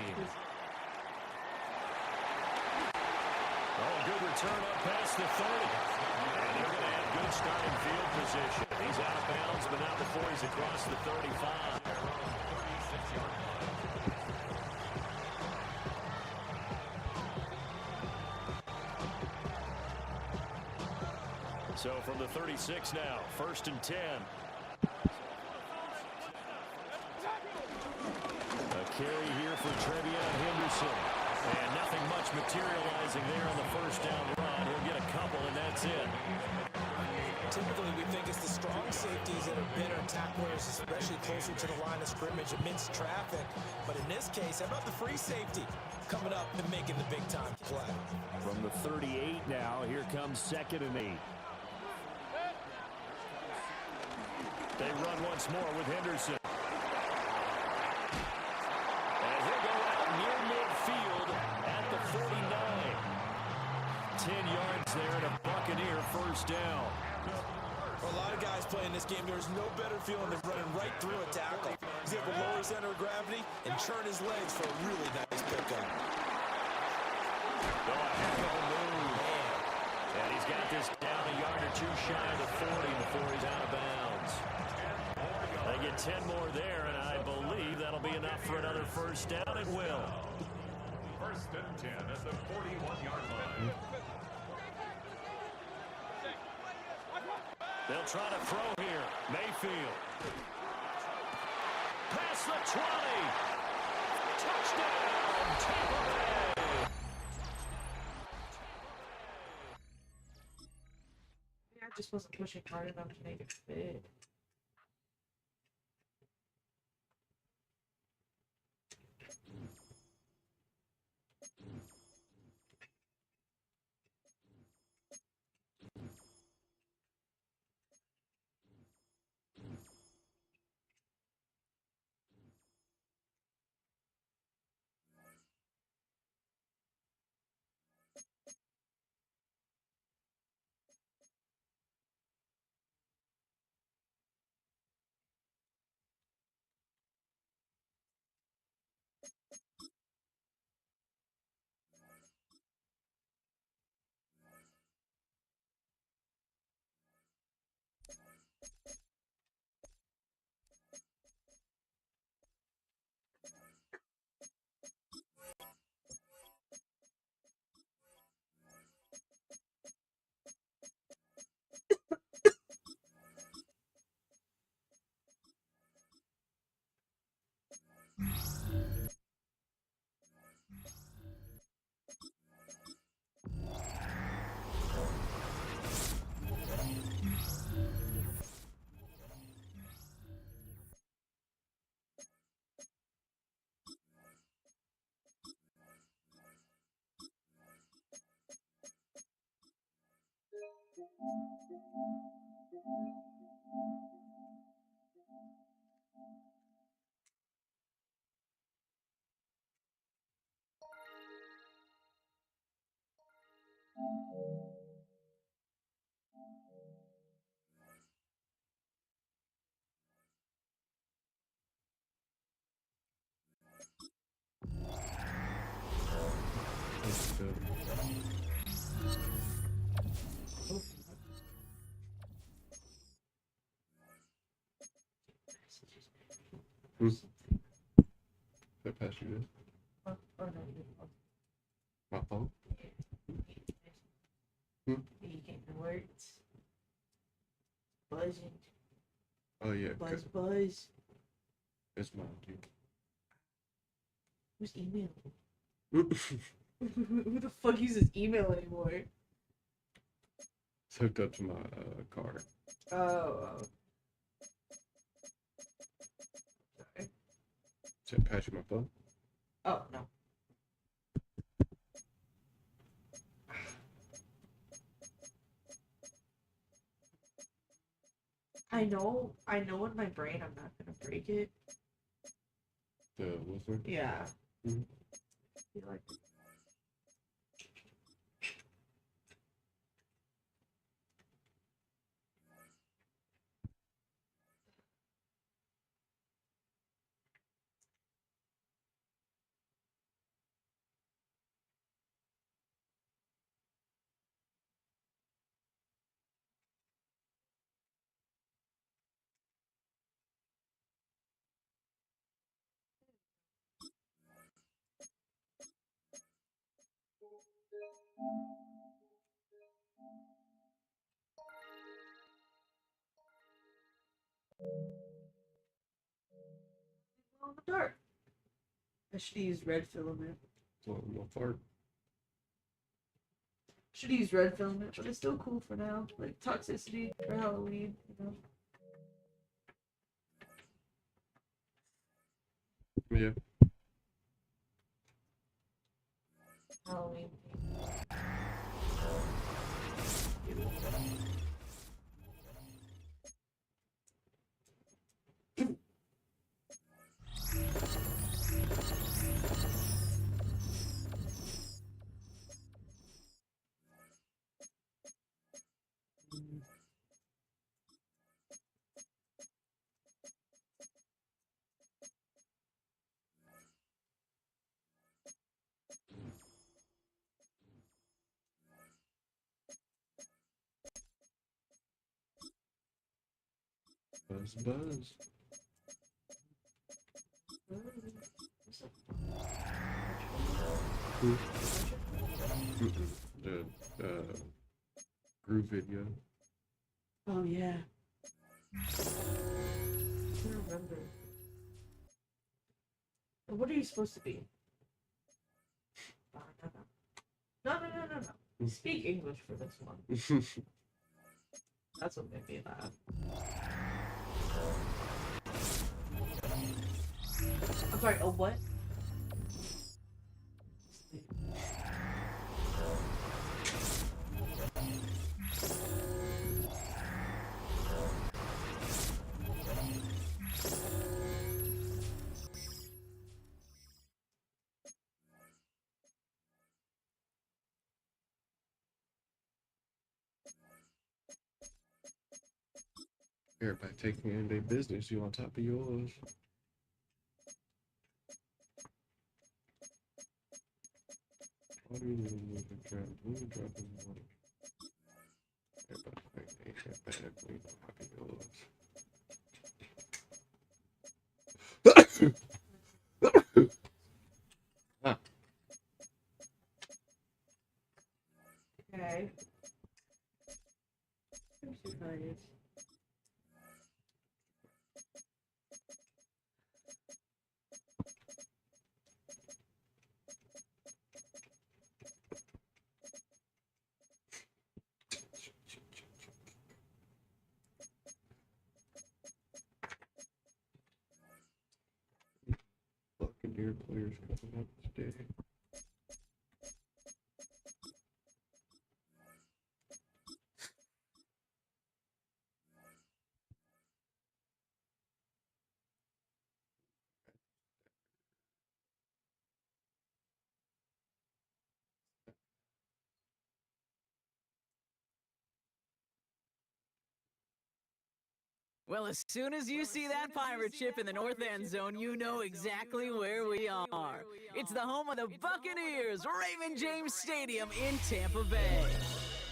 Oh, good return up past the 30. And they're going to have good starting field position. He's out of bounds, but not before he's across the 35. So from the 36 now, 1st and 10. A carry here for Trevion Henderson. And nothing much materializing there on the first down run. He'll get a couple, and that's it. Typically, we think it's the strong safeties that are better tacklers, especially closer to the line of scrimmage amidst traffic. But in this case, how about the free safety coming up and making the big-time play? From the 38 now, here comes 2nd and 8. They run once more with Henderson. And he'll go out near midfield at the 49. 10 yards there and a Buccaneer first down. For a lot of guys playing this game, there's no better feeling than running right through a tackle. He's able to lower center of gravity and churn his legs for a really nice pickup. Oh, a heck of a move. And he's got this down a yard or two shy of the 40 before he's out of bounds. They get 10 more there, and I believe that'll be enough for another first down. It will. 1st and 10 at the 41-yard line. They'll try to throw here. Mayfield. Past the 20. Touchdown, Tampa Bay. I just wasn't pushing hard enough to make it fit. I pass you this? Oh, no, My phone? you getting words. Buzzing. Oh yeah. Buzz, buzz. It's mine too. Who's email? Who the fuck uses email anymore? It's hooked up to my card. Oh. Sorry. pass you my phone? Oh, no. I know in my brain I'm not gonna break it. The what's that? Yeah. Mhm. I feel like glow in the dark. I should use red filament. So I'm gonna fart. Should use red filament, but it's still cool for now. Like toxicity for Halloween, you know. Yeah. Halloween. Buzz, buzz. The groove video. Oh yeah. I can't remember. What are you supposed to be? No. Speak English for this one. That's what made me laugh. I'm sorry, a what? Everybody taking in their business, you on top of yours. What are you doing with the trap? Who you dropping the water? Everybody taking their shit back, you on top of yours. Ah. Okay. I'm so tired. Buccaneer players coming up today. Well, as soon as you see that pirate ship in the north end zone, you know exactly where we are. It's the home of the Buccaneers, Raymond James Stadium in Tampa Bay.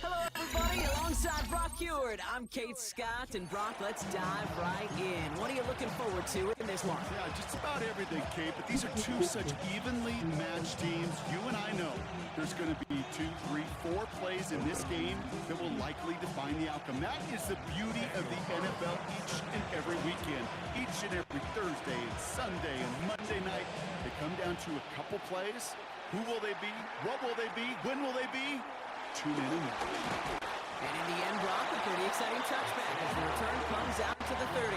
Hello, everybody. Alongside Brock Heward, I'm Kate Scott, and Brock, let's dive right in. What are you looking forward to in this one? Yeah, just about everything, Kate, but these are two such evenly matched teams. You and I know there's going to be 2, 3, 4 plays in this game that will likely define the outcome. That is the beauty of the NFL each and every weekend. Each and every Thursday and Sunday and Monday night, they come down to a couple plays. Who will they be? What will they be? When will they be? Tune in and watch. And in the end, Brock, a pretty exciting touchback as the return comes out to the 30.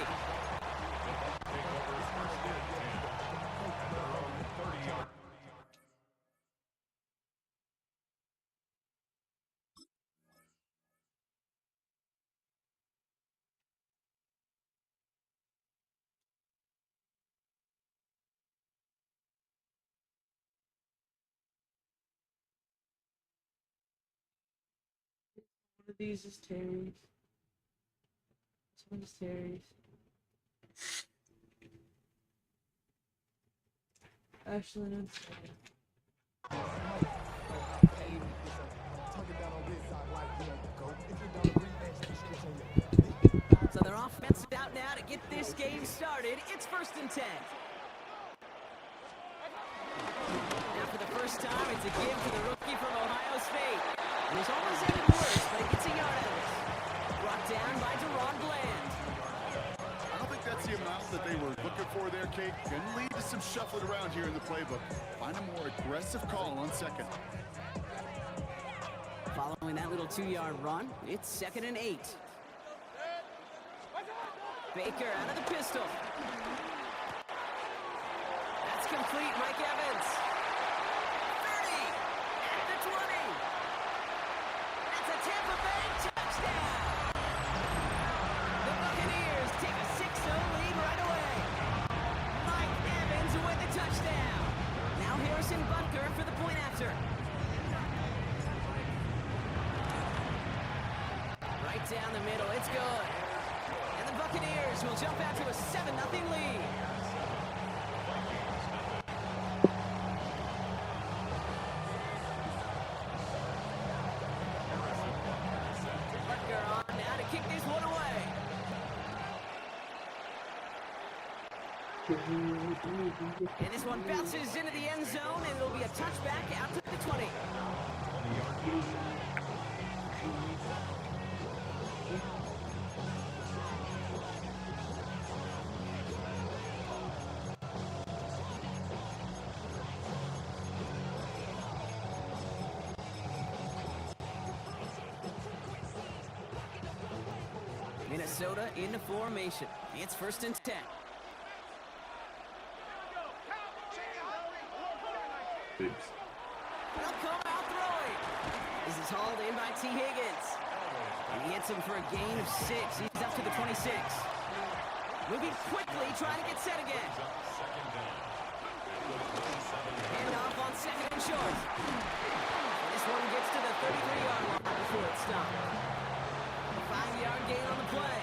these is Terry's. This one is Terry's. Actually, no, it's So their offense is out now to get this game started. It's 1st and 10. Now for the first time, it's a give to the rookie from Ohio State. It was almost any worse, but he gets a yard out of it. Brought down by Deron Bland. I don't think that's the amount that they were looking for there, Kate. Gonna lead to some shuffling around here in the playbook. Find a more aggressive call on 2nd. Following that little 2-yard run, it's 2nd and 8. Baker out of the pistol. That's complete, Mike Evans. 30 at the 20. That's a Tampa Bay touchdown. The Buccaneers take a 6-0 lead right away. Mike Evans with the touchdown. Now Harrison Butker for the point after. Right down the middle, it's good. And the Buccaneers will jump out to a 7-0 lead. Butker on now to kick this one away. And this one bounces into the end zone, and it'll be a touchback out to the 20. Minnesota into formation. It's 1st and 10. They'll come out throwing. This is hauled in by T. Higgins. And he hits him for a gain of 6. He's up to the 26. Moving quickly, trying to get set again. Hand off on 2nd and short. And this one gets to the 33-yard line before it's stopped. 5-yard gain on the play.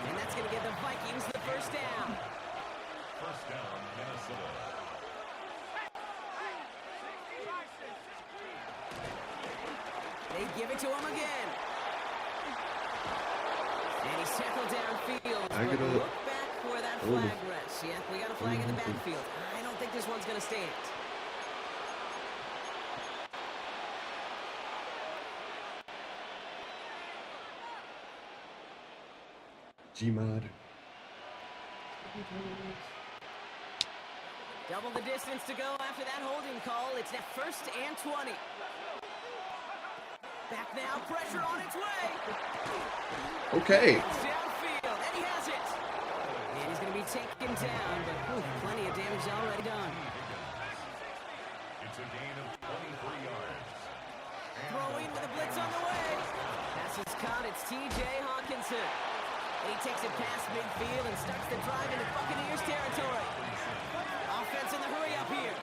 And that's going to give the Vikings the 1st down. 1st down, Minnesota. They give it to him again. And he's tackled downfield. But look back for that flag rest. Yeah, we got a flag in the backfield. I don't think this one's going to stand. Gmod. Double the distance to go after that holding call. It's now 1st and 20. Back now, pressure on its way. Okay. Downfield, and he has it. And he's going to be taken down, but plenty of damage already done. It's a gain of 23 yards. Throwing with a blitz on the way. Pass is caught. It's T.J. Hawkinson. And he takes it past midfield and starts the drive into Buccaneers territory. Offense in the hurry up here.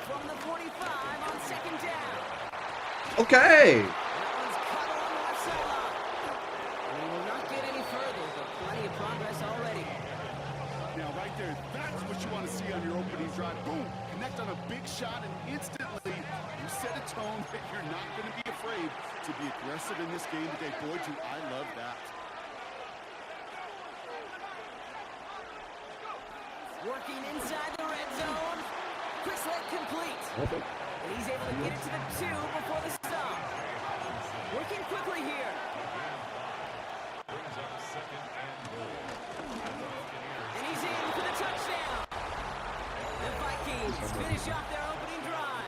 From the 45 on 2nd down. Okay. That one's cut on the left sideline. We will not get any further, but plenty of progress already. Now, right there, that's what you want to see on your opening drive. Boom! Connect on a big shot, and instantly you set a tone that you're not going to be afraid to be aggressive in this game today. Boy, do I love that. Working inside the red zone. Quick leg complete. And he's able to get it to the 2 before the stop. Working quickly here. And he's in for the touchdown. The Vikings finish off their opening drive.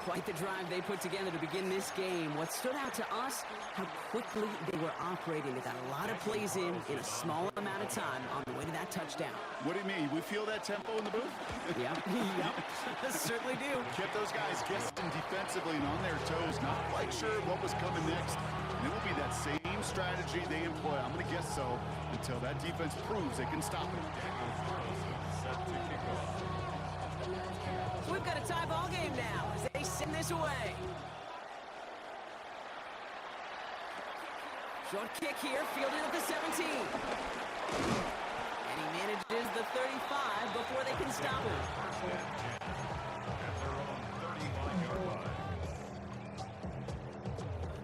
Quite the drive they put together to begin this game. What stood out to us, how quickly they were operating. They got a lot of plays in a small amount of time on the way to that touchdown. What do you mean? We feel that tempo in the booth? Yeah, yep, certainly do. Kept those guys guessing defensively and on their toes, not quite sure what was coming next. And it will be that same strategy they employ. I'm going to guess so until that defense proves they can stop it. So we've got a tie ball game now as they they send this away. Short kick here, fielded at the 17. And he manages the 35 before they can stop him.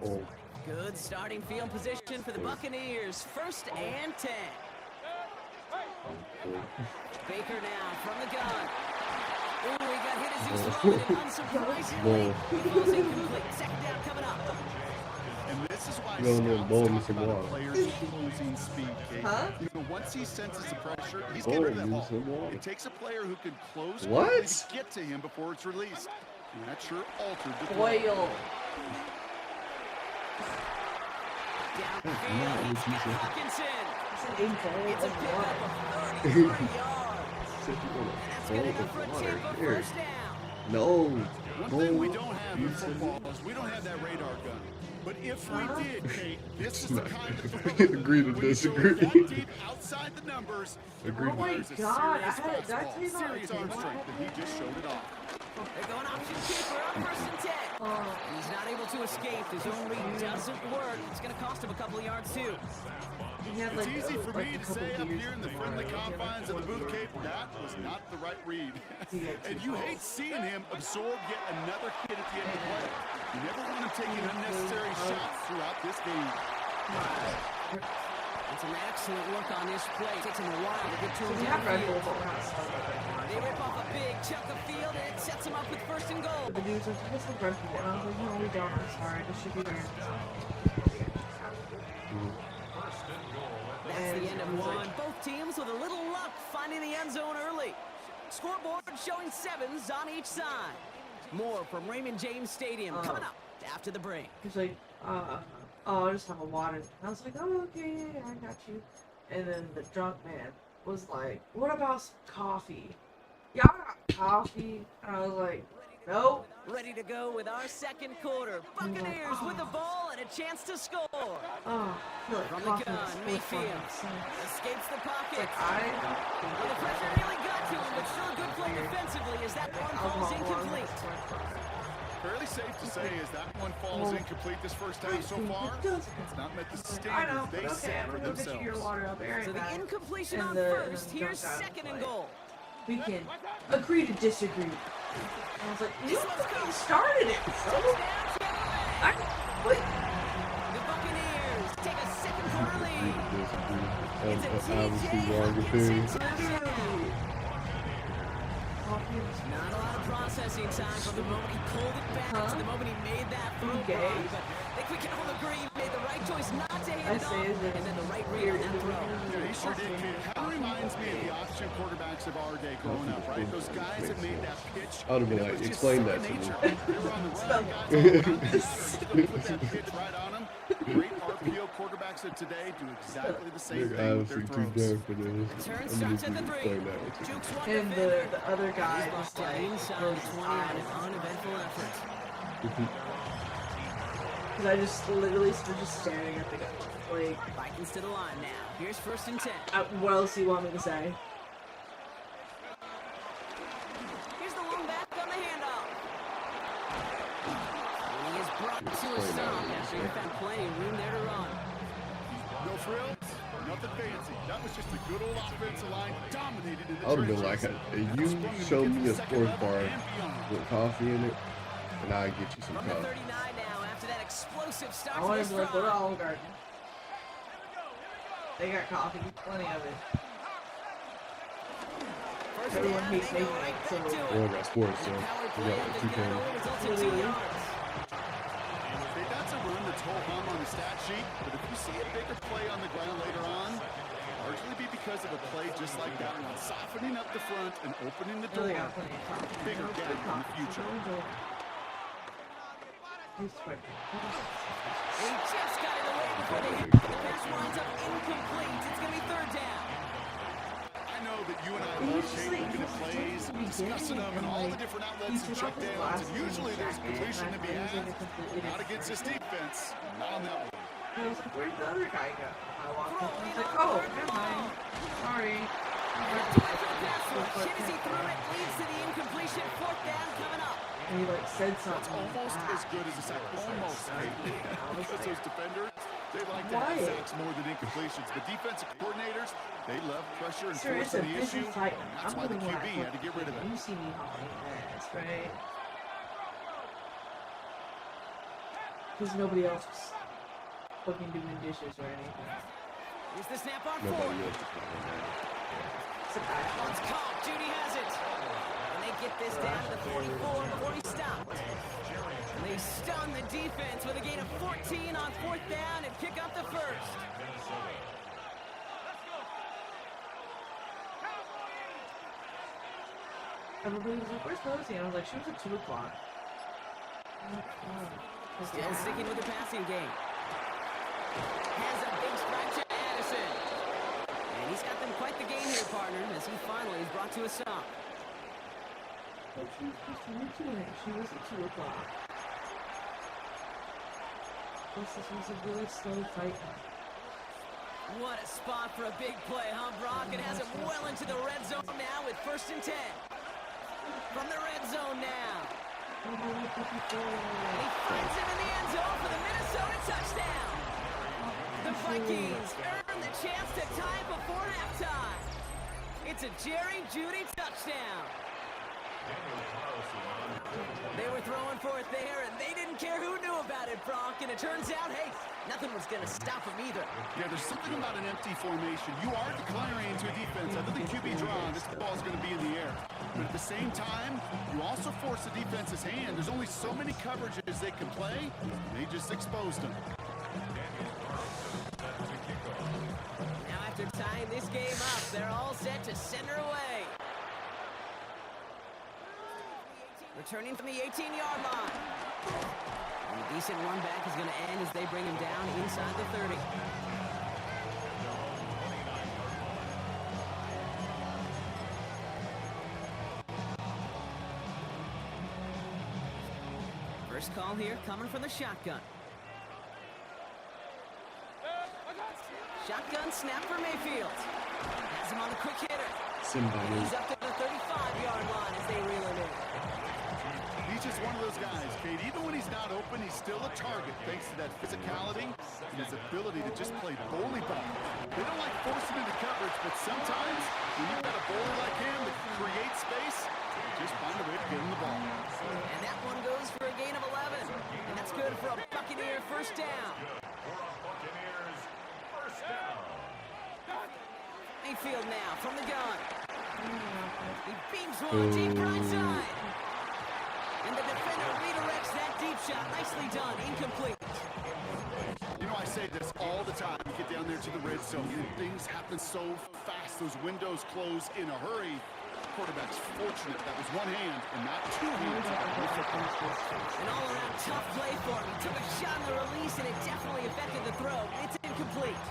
Oh. Good starting field position for the Buccaneers. 1st and 10. Baker now from the gun. Ooh, he got hit as he was throwing it. Unsurprisingly, he falls incomplete. 2nd down coming up. And this is why No, scouts talk about a player's closing speed, Kate. Huh? You know, once he senses the pressure, he's getting rid of that ball. It takes a player who can close quickly to get to him before it's released. And that sure altered the play. Oil. Downfield, he's got Hawkinson. It's a pickup of 33 yards. That's good enough for a Tampa 1st down. No. One thing we don't have in football is we don't have that radar gun. But if we did, Kate, this is the kind of throw Agree to disagree. that deep outside the numbers. It Oh my requires a God, serious I had fastball, that tape on serious the arm tape. strength, and he just showed it off. They're going option keeper on 1st and 10. He's not able to escape. His own read doesn't work. It's going to cost him a couple of yards, too. It's easy for me to say up here in the friendly confines of the booth, Cape, that was not the right read. And you hate seeing him absorb yet another hit at the end of the play. You never want him taking unnecessary shots throughout this game. It's an excellent look on this play. It takes him a while to get to him We have Red Bull, downfield. but we're not selling it. They rip off a big chunk of field, and it sets him up with 1st and goal. The dude's like, this is Red Bull. And I was like, no, we don't. I'm sorry. This should be there. That's the end of one. Both teams with a little luck finding the end zone early. Scoreboard showing 7s on each side. More from Raymond James Stadium coming up after the break. He's like, oh, I just have a water. And I was like, oh, okay, I got you. And then the drunk man was like, what about some coffee? Yeah, I got coffee. And I was like, nope. Ready to go with our 2nd quarter. Buccaneers with the ball and a chance to score. Oh, I feel like From the coffee gun, is Mayfield so escapes the pocket. I Well, the pressure really got to him, but still a good play defensively as that one falls incomplete. Fairly safe to say as that one falls incomplete this first time so far. It's not met the I know, standards but they okay, set I'm for gonna go get you your themselves. water up there. So the incompletion And on the- first. and the Here's drunk guy 2nd and was goal. We can agree to disagree. I was like, you fucking started it. Wait. The Buccaneers take a 2nd quarter lead. It's a Obviously, TJ longer Hawkinson period. touchdown. Not a lot of processing time from the moment he pulled it back to the moment he made that throw. Okay. But I think we can all agree he made the right choice not to hand it off, and then the right read on that throw. Yeah, he sure did, kid. Kind of reminds me of the option quarterbacks of our day growing up, right? Those guys that made that pitch. I would have been like, explain that to me. They were on the run, guys all around them. Put that pitch right on them. Great RPO quarterbacks of today do exactly the same They're thing with their obviously too throws. young for this. Turn I need starts you at to the 3. explain that with you. Jukes one And defender. the other guy He's was lost like, inside the 20 on an uneventful effort. because I just literally stood just staring at the guy. Like, Vikings to the line now. Here's 1st and 10. what else do you want me to say? Here's the long back on the handoff. And he is brought to a stop after he found plenty of room there to run. No frills, nothing fancy. That was just a good old offensive line dominated in the I would have been trenches. like, you show me a sports bar with coffee in it, and I'll get you some From the coffee. 39 now after that explosive start I to wanted this to like, go to drive. Olive Garden. They got coffee, plenty of it. First Everyone down, hates they go making right it, back so- to We it. all got sports, so Power we play got up, two they get it cans. over, results in 2 Literally. yards. That's a run that's whole hum on the stat sheet, but if you see a bigger play on the ground later on, largely be because of a play just like that one, softening up the front and opening the door. They got plenty of coffee. Bigger gap in the future. He's quick. He just got it away before they hit. The pass winds up incomplete. It's going to be 3rd down. I know that you and I love Kate looking at plays, discussing them, and all the different outlets and checkdowns, and usually there's completion to be had. Not against this defense, not on that one. And I was like, where'd the other guy go? I walked up and I was like, oh, never mind. Sorry. Away from the pass rush. Hit as he threw it. Leads to the incompletion. 4th down coming up. And he like said something. That's almost as good as a sack. Almost. Because those defenders, they like to have sacks more than incompletions. The defensive coordinators, they love pressure and force in the issue. That's why the QB had to get rid of it. You see me hauling ass, right? Because nobody else was fucking doing dishes or anything. Here's the snap on fourth. It's caught. Judy has it. And they get this down to the 44 before he stopped. And they stun the defense with a gain of 14 on fourth down and pick up the first. Everybody was like, where's Rosie? I was like, she was at 2 o'clock. Still sticking with the passing game. Has a big strike to Addison. And he's got them quite the game here, partner, as he finally is brought to a stop. But she was supposed to be tonight. She was at 2 o'clock. This was a really slow fight. What a spot for a big play, huh, Brock? It has him well into the red zone now with 1st and 10. From the red zone now. And he finds him in the end zone for the Minnesota touchdown. The Vikings earn the chance to tie before halftime. It's a Jerry Jeudy touchdown. They were throwing for it there, and they didn't care who knew about it, Brock. And it turns out, hey, nothing was going to stop them either. Yeah, there's something about an empty formation. You are declaring into a defense. After the QB draw, this ball's going to be in the air. But at the same time, you also force the defense's hand. There's only so many coverages they can play. They just exposed them. Now after tying this game up, they're all set to send her away. Returning from the 18-yard line. And a decent run back is going to end as they bring him down inside the 30. First call here coming from the shotgun. Shotgun snap for Mayfield. Has him on the quick hitter. He's up to the 35-yard line as they reel him in. He's just one of those guys, Kate. Even when he's not open, he's still a target thanks to that physicality and his ability to just play bully ball. They don't like forcing him into coverage, but sometimes when you've got a bowler like him that creates space, just find a way to get him the ball. And that one goes for a gain of 11. And that's good for a Buccaneer first down. Mayfield now from the gun. He beams one deep right side. And the defender redirects that deep shot. Nicely done. Incomplete. You know, I say this all the time. You get down there to the red zone, and things happen so fast. Those windows close in a hurry. The quarterback's fortunate. That was one hand and not two hands. An all-around tough play for him. He took a shot in the release, and it definitely affected the throw. It's incomplete.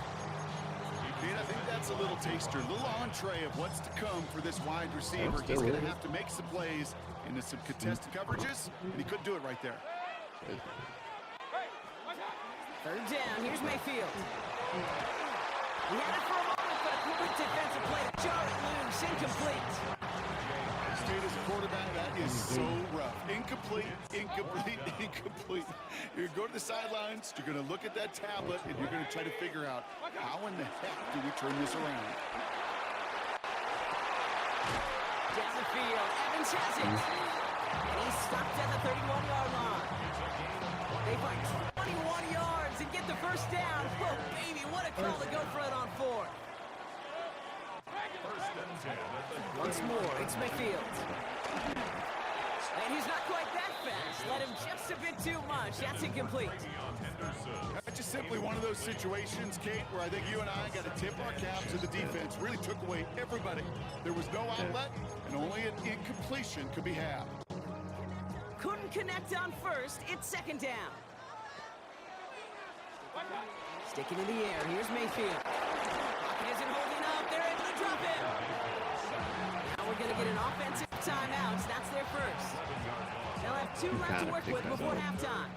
And I think that's a little taster, a little entree of what's to come for this wide receiver. He's going to have to make some plays into some contested coverages, and he couldn't do it right there. Third down, here's Mayfield. He had it for a moment, but a quick defensive play to jar it loose, incomplete. Dude, as a quarterback, that is so rough. Incomplete, incomplete, incomplete. You're going to go to the sidelines, you're going to look at that tablet, and you're going to try to figure out how in the heck do we turn this around. Down the field, Evans has it. And he's stopped at the 31-yard line. They find 21 yards and get the first down. Oh, baby, what a call to go for it on fourth. Once more, it's Mayfield. And he's not quite that fast. Let him just a bit too much. That's incomplete. That's just simply one of those situations, Kate, where I think you and I got to tip our cap to the defense. Really took away everybody. There was no outlet, and only an incompletion could be had. Couldn't connect on first. It's second down. Sticking in the air. Here's Mayfield. Pocket isn't holding up. They're able to drop him. Now we're going to get an offensive timeout. That's their first. They'll have 2 left to work with before halftime.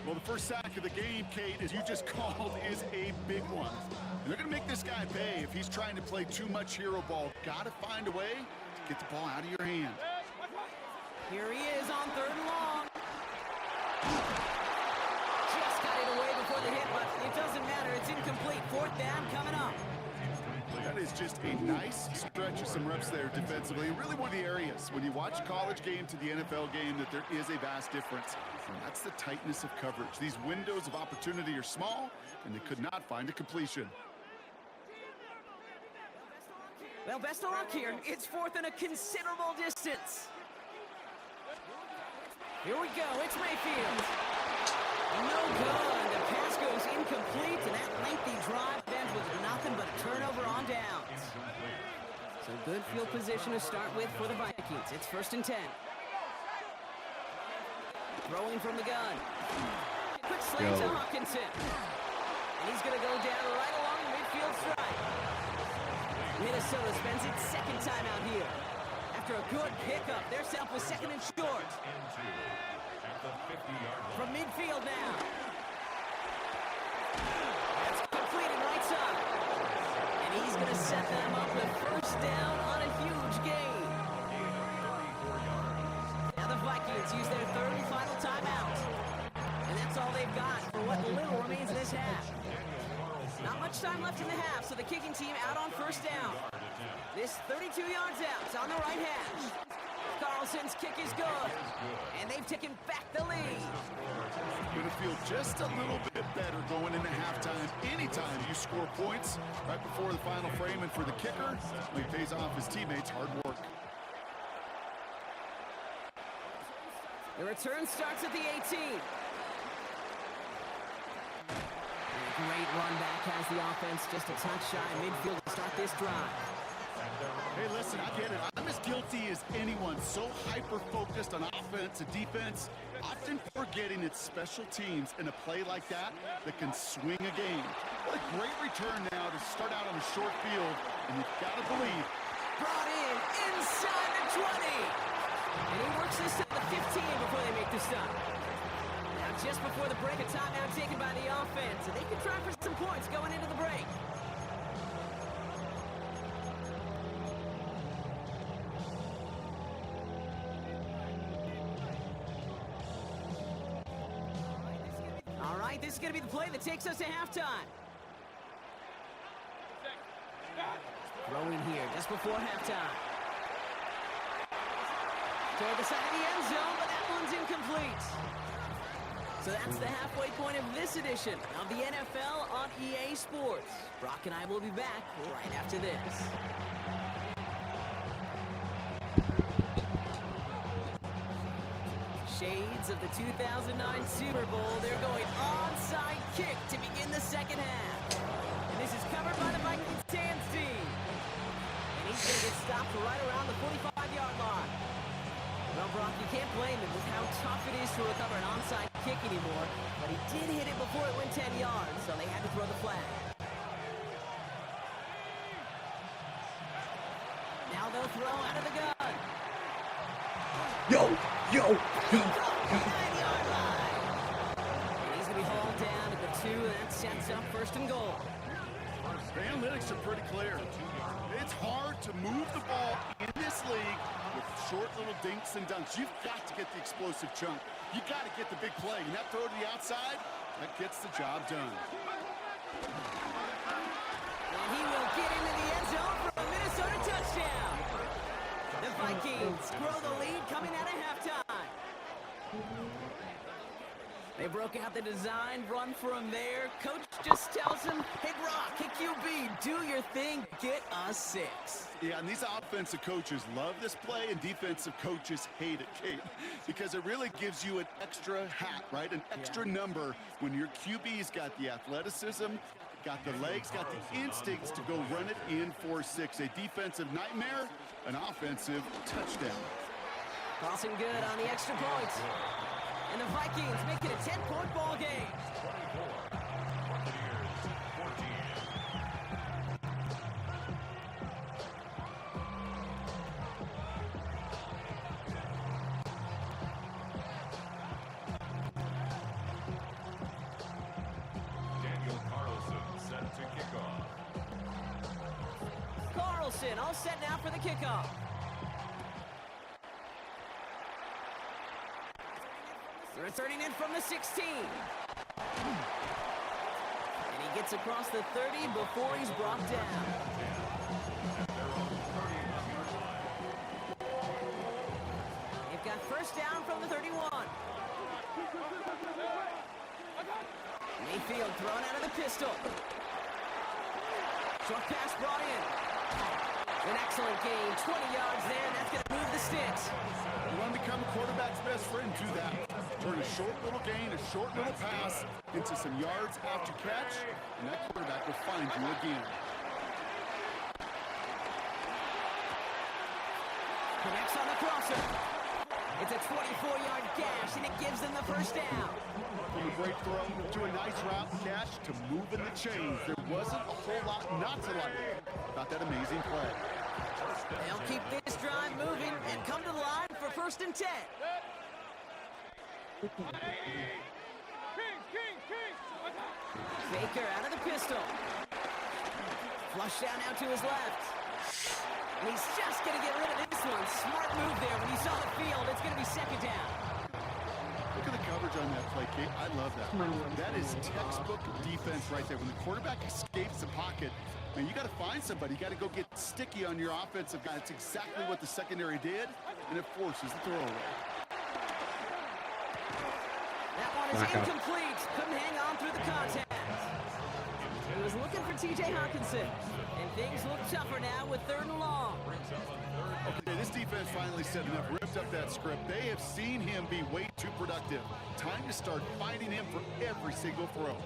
Well, the first sack of the game, Kate, as you just called, is a big one. And they're going to make this guy pay if he's trying to play too much hero ball. Got to find a way to get the ball out of your hand. Here he is on 3rd and long. Just got it away before the hit, but it doesn't matter. It's incomplete. 4th down coming up. That is just a nice stretch of some reps there defensively. Really one of the areas when you watch college game to the NFL game that there is a vast difference. And that's the tightness of coverage. These windows of opportunity are small, and they could not find a completion. Well, best of luck here. It's 4th and a considerable distance. Here we go. It's Mayfield. No good. The pass goes incomplete, and that lengthy drive ends with nothing but a turnover on downs. So good field position to start with for the Vikings. It's 1st and 10. Throwing from the gun. Quick slant to Hawkinson. And he's going to go down right along the midfield stripe. Minnesota spends its 2nd time out here. After a good pickup, their self was 2nd and short. From midfield now. That's completed right side. And he's going to set them up with 1st down on a huge gain. Now the Vikings use their 3rd and final timeout. And that's all they've got for what little remains in this half. Not much time left in the half, so the kicking team out on 1st down. This 32 yards out. It's on the right hash. Carlson's kick is good. And they've taken back the lead. Going to feel just a little bit better going into halftime. Anytime you score points right before the final frame, and for the kicker, he pays off his teammates' hard work. The return starts at the 18. Great run back has the offense just a touch shy midfield to start this drive. Hey, listen, I get it. I'm as guilty as anyone. So hyper-focused on offense and defense, often forgetting it's special teams in a play like that that can swing a game. What a great return now to start out on a short field, and you've got to believe. Brought in inside the 20. And he works this to the 15 before they make the stop. Now, just before the break, a timeout taken by the offense, and they can try for some points going into the break. All right, this is going to be the play that takes us to halftime. Throwing here just before halftime. Toward the side of the end zone, but that one's incomplete. So that's the halfway point of this edition of the NFL on EA Sports. Brock and I will be back right after this. Shades of the 2009 Super Bowl. They're going onside kick to begin the 2nd half. And this is covered by the Vikings Sands team. And he's going to get stopped right around the 45-yard line. Well, Brock, you can't blame him with how tough it is to recover an onside kick anymore. But he did hit it before it went 10 yards, so they had to throw the flag. Now they'll throw out of the gun. Yo. 9-yard line. And he's going to be hauled down at the 2, and that sets up 1st and goal. The analytics are pretty clear. It's hard to move the ball in this league with short little dinks and dunks. You've got to get the explosive chunk. You got to get the big play. And that throw to the outside, that gets the job done. And he will get into the end zone for a Minnesota touchdown. The Vikings grow the lead coming out of halftime. They broke out the design run from there. Coach just tells him, hey, Brock, hey, QB, do your thing, get us 6. Yeah, and these offensive coaches love this play, and defensive coaches hate it, Kate, because it really gives you an extra hat, right? An extra number when your QB's got the athleticism, got the legs, got the instincts to go run it in for 6. A defensive nightmare, an offensive touchdown. Crossing good on the extra point. And the Vikings make it a 10-point ball game. Carlson all set now for the kickoff. Returning in from the 16. And he gets across the 30 before he's brought down. They've got first down from the 31. Mayfield thrown out of the pistol. Short pass brought in. An excellent gain, 20 yards there, and that's going to move the sticks. You want to become a quarterback's best friend, do that. Turn a short little gain, a short little pass into some yards after catch, and that quarterback will find you again. Connects on the crosser. It's a 24-yard gash, and it gives them the first down. From a great throw to a nice route catch to moving the chains, there wasn't a whole lot not to like about that amazing play. They'll keep this drive moving and come to the line for first and 10. Baker out of the pistol. Flush down out to his left. And he's just going to get rid of this one. Smart move there. When he saw the field, it's going to be second down. Look at the coverage on that play, Kate. I love that. That is textbook defense right there. When the quarterback escapes the pocket, man, you got to find somebody. You got to go get sticky on your offensive guy. It's exactly what the secondary did, and it forces the throwaway. That one is incomplete. Couldn't hang on through the contact. He was looking for T.J. Hawkinson, and things look tougher now with 3rd and long. Okay, this defense finally said enough, ripped up that script. They have seen him be way too productive. Time to start fighting him for every single throw.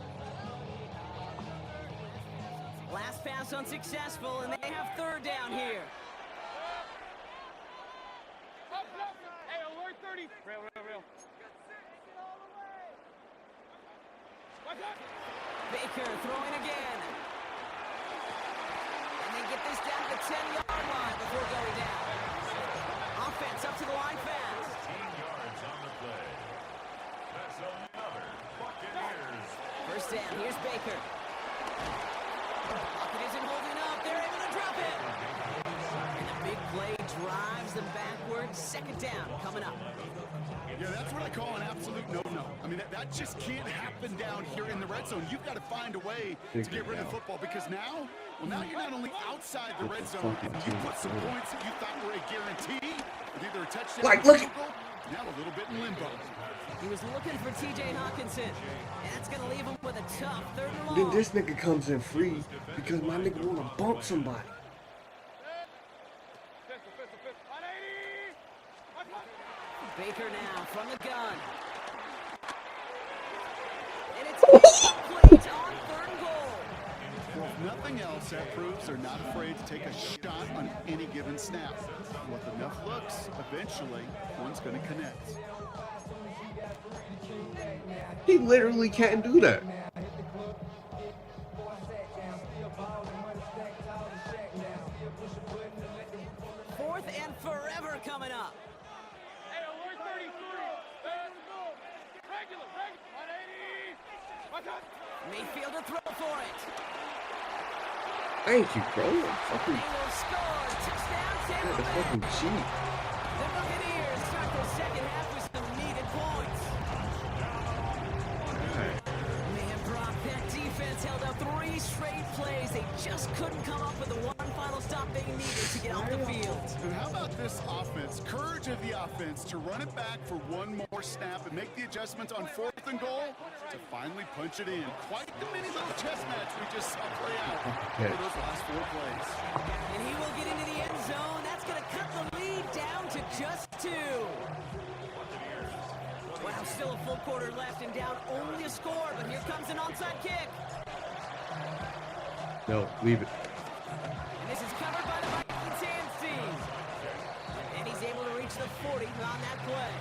Last pass unsuccessful, and they have 3rd down here. Hey, alert 30. Real. Baker throwing again. And they get this down to the 10-yard line before going down. Offense up to the line fast. 15 yards on the play. That's another Buccaneers. First down, here's Baker. Pocket isn't holding up. They're able to drop it. And the big play drives them backwards. Second down coming up. Yeah, that's what I call an absolute no-no. I mean, that just can't happen down here in the red zone. You've got to find a way to get rid of football because now you're not only outside the red zone, you put some points that you thought were a guarantee with either a touchdown or a field goal, now a little bit in limbo. He was looking for T.J. Hawkinson, and that's going to leave him with a tough 3rd and long. Then this nigga comes in free because my nigga want to bump somebody. Baker now from the gun. And it's complete on 3rd and goal. Well, if nothing else, that proves they're not afraid to take a shot on any given snap. With enough looks, eventually, one's going to connect. He literally can't do that. 4th and forever coming up. Hey, alert 33. Regular. 180. Mayfield to throw for it. Thank you, bro. They will score. Touchdown, Tampa The Bay. fucking cheat. The Buccaneers start their second half with some needed points. Man, Brock, that defense held up 3 straight plays. They just couldn't come up with the one final stop they needed to get off the field. And how about this offense? Courage of the offense to run it back for one more snap and make the adjustments on 4th and goal to finally punch it in. Quite the mini little chess match we just saw play out over those last 4 plays. And he will get into the end zone. That's going to cut the lead down to just 2. Wow, still a full quarter left and down only a score, but here comes an onside kick. No, leave it. And this is covered by the Vikings hands team. And he's able to reach the 40 on that play.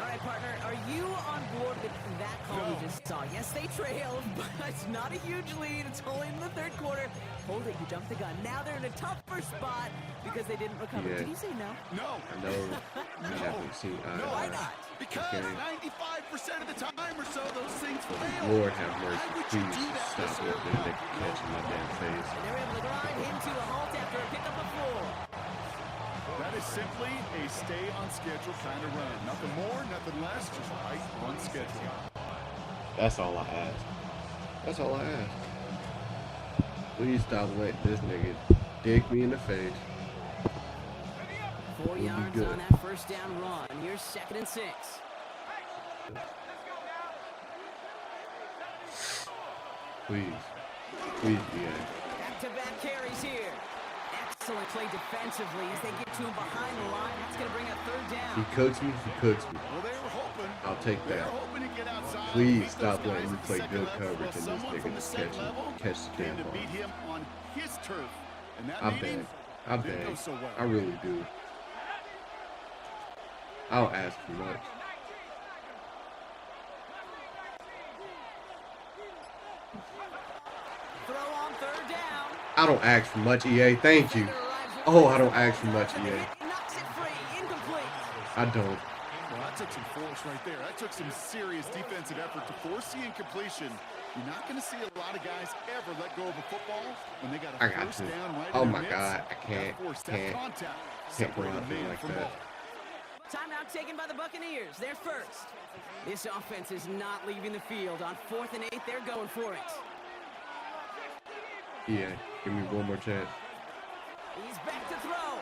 All right, partner, are you on board with that call we just saw? Yes, they trailed, but it's not a huge lead. It's only in the 3rd quarter. Hold it, you jumped the gun. Now they're in a tougher spot because they didn't recover. Yeah. Did you say no? No. No, I haven't seen. Why not? Because 95% of the time or so, those things fail. Lord have mercy. Why would you Please do that? stop that nigga catching my damn face. And they're able to grind him to a halt after a pickup of 4. That is simply a stay on schedule kind of run. Nothing more, nothing less, just right on schedule. That's all I ask. That's all I ask. Please stop letting this nigga dick me in the face. 4 We'll yards good. on that first down run. Here's 2nd and 6. Please. Please, yeah. Back-to-back carries here. Excellent play defensively as they get to him behind the line. That's going to bring up 3rd down. He cooks me, he cooks me. Well, they were hoping. I'll take They were that. hoping to get outside. Please Beat stop those letting guys me at play second good level, coverage while and this someone nigga from the just second catch level the came damn to ball. beat him on his turf. And that I meeting beg. I didn't go beg. so well. I really do. I'll ask for much. Throw on 3rd down. I don't ask for much, EA. Thank you. Oh, I don't ask for much, EA. Knocks it free. Incomplete. I don't. Well, that took some force right there. That took some serious defensive effort to force the incompletion. You're not going to see a lot of guys ever let go of a football when they got a I got first to. down right Oh in my their God, midst. I can't go Separate out there man like from that. ball. Timeout taken by the Buccaneers. They're first. This offense is not leaving the field. On 4th and 8, they're going for it. EA, give me one more chance. He's back to throw.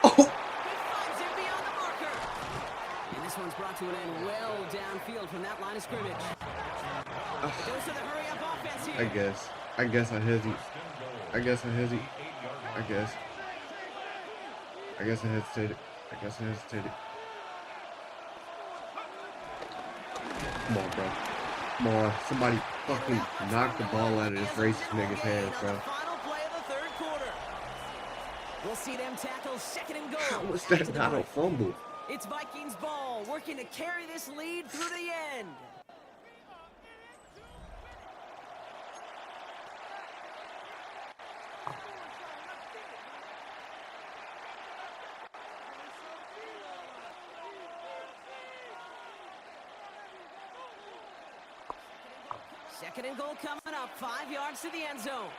Oh! He finds him beyond the marker. And this one's brought to an end well downfield from that line of scrimmage. Goes to the hurry-up offense here. I guess I hesitate. I guess I hesitated. Come on, bro. Come on. Somebody fucking knock the ball out of this racist nigga's hands, bro. Final play of the 3rd quarter. We'll see them tackle 2nd and goal. How was After that the not a break. fumble? It's Vikings ball, working to carry this lead through the end. Second and goal coming up, 5 yards to the end zone.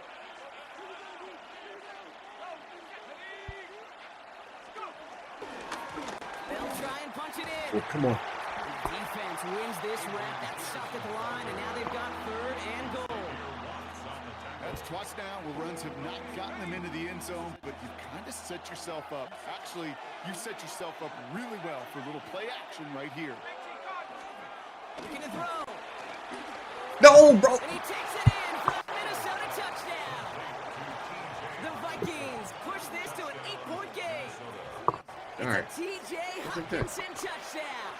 They'll try and punch it in. Oh, come on. Defense wins this rep. That's stopped at the line, and now they've got 3rd and goal. That's twice now where runs have not gotten them into the end zone, but you've kind of set yourself up. Actually, you set yourself up really well for a little play action right here. Looking to throw. No, bro. And he takes it in for the Minnesota touchdown. The Vikings push this to an 8-point game. All right. T.J. Hawkinson touchdown.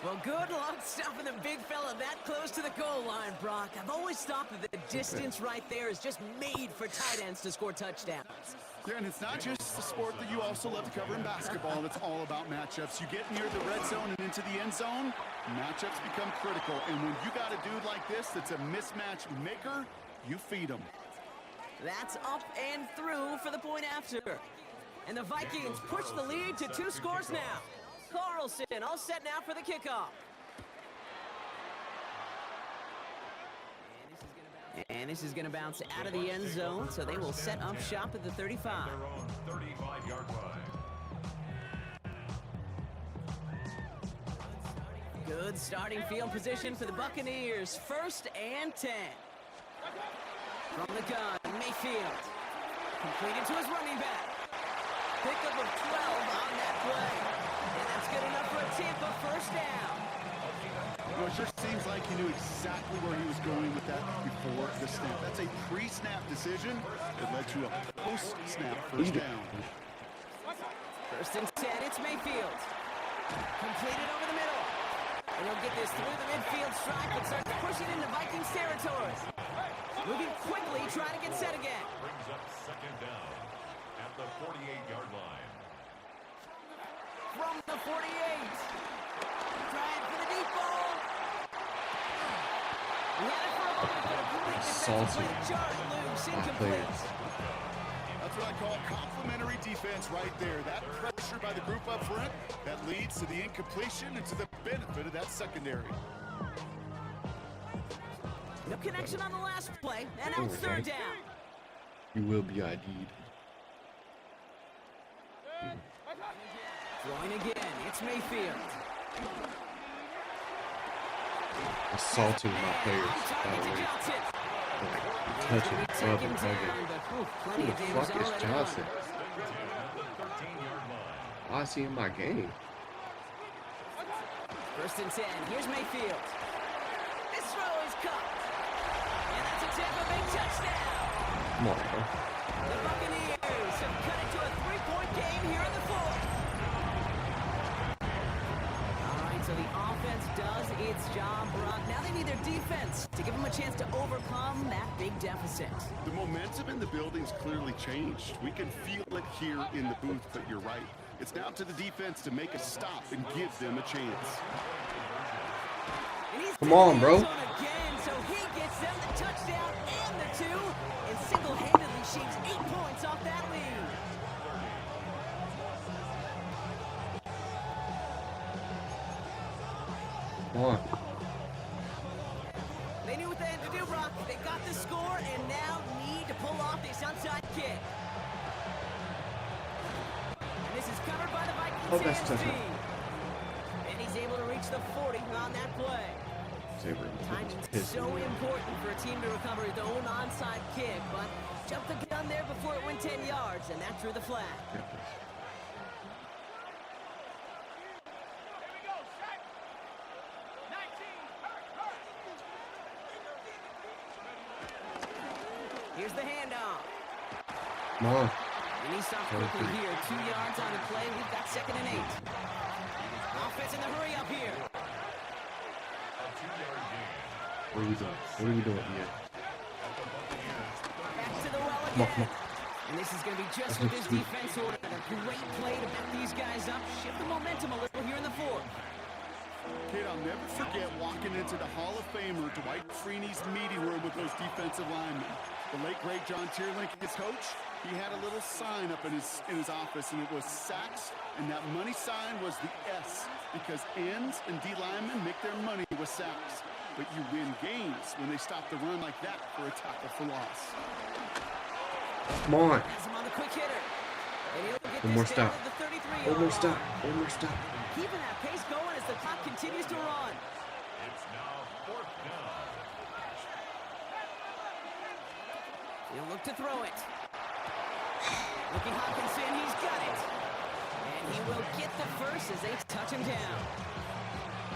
Well, good luck stopping the big fella that close to the goal line, Brock. I've always thought that the distance right there is just made for tight ends to score touchdowns. Yeah, and it's not just the sport that you also love to cover in basketball. It's all about matchups. You get near the red zone and into the end zone, matchups become critical. And when you got a dude like this that's a mismatch maker, you feed him. That's up and through for the point after. And the Vikings push the lead to 2 scores now. Carlson all set now for the kickoff. And this is going to bounce out of the end zone, so they will set up shop at the 35. Their own 35-yard line. Good starting field position for the Buccaneers. 1st and 10. From the gun, Mayfield. Completed to his running back. Pickup of 12 on that play. And that's good enough for a Tampa 1st down. Well, it sure seems like he knew exactly where he was going with that before the snap. That's a pre-snap decision that led to a post-snap 1st down. 1st and 10, it's Mayfield. Completed over the middle. And he'll get this through the midfield stripe and starts pushing into Vikings territory. Moving quickly, trying to get set again. Brings up 2nd down at the 48-yard line. From the 48. Trying for the deep ball. He had it for a moment, but a complete defensive play to Jarrett loose, incomplete. That's what I call complimentary defense right there. That pressure by the group up front, that leads to the incompletion and to the benefit of that secondary. No connection on the last play, and now it's 3rd down. You will be ID'd. Throwing again, it's Mayfield. Assaulting my players, by the way. Like, touching, rubbing, hugging. Who the fuck is Johnson? Why is he in my game? 1st and 10. Here's Mayfield. This throw is caught. And that's a Tampa Bay touchdown. Come on, bro. The Buccaneers have cut it to a 3-point game here in the 4th. All right, so the offense does its job, Brock. Now they need their defense to give them a chance to overcome that big deficit. The momentum in the building's clearly changed. We can feel it here in the booth, but you're right. It's now to the defense to make a stop and give them a chance. Come on, bro. Again, so he gets them the touchdown and the 2, and single-handedly shaves 8 points off that lead. Come on. They knew what they had to do, Brock. They got the score and now need to pull off this onside kick. And this is covered by the Vikings. Oh, that's touchdown. And he's able to reach the 40 on that play. Timing's so important for a team to recover their own onside kick, but jumped the gun there before it went 10 yards, and that drew the flag. Here's the handoff. Come on. And he stops quickly here. 2 yards on the play. We've got 2nd and 8. Offense in the hurry up here. What are we doing? What are we doing here? Back to the well again. And this is going to be just what this defense ordered. A great play to back these guys up. Shift the momentum a little here in the 4th. Kid, I'll never forget walking into the Hall of Famer Dwight Freeney's meeting room with those defensive linemen. The late, great John Tierlink, his coach, he had a little sign up in his office, and it was sacks, and that money sign was the S, because ends and D linemen make their money with sacks. But you win games when they stop the run like that for a tackle for loss. Come on. Has him on the quick hitter. And he'll get One more this down stop. to the 33-yard One more line. stop. One more stop. Keeping that pace going as the clock continues to run. It's now 4th down. He'll look to throw it. Looking Hawkinson, he's got it. And he will get the first as they touch him down.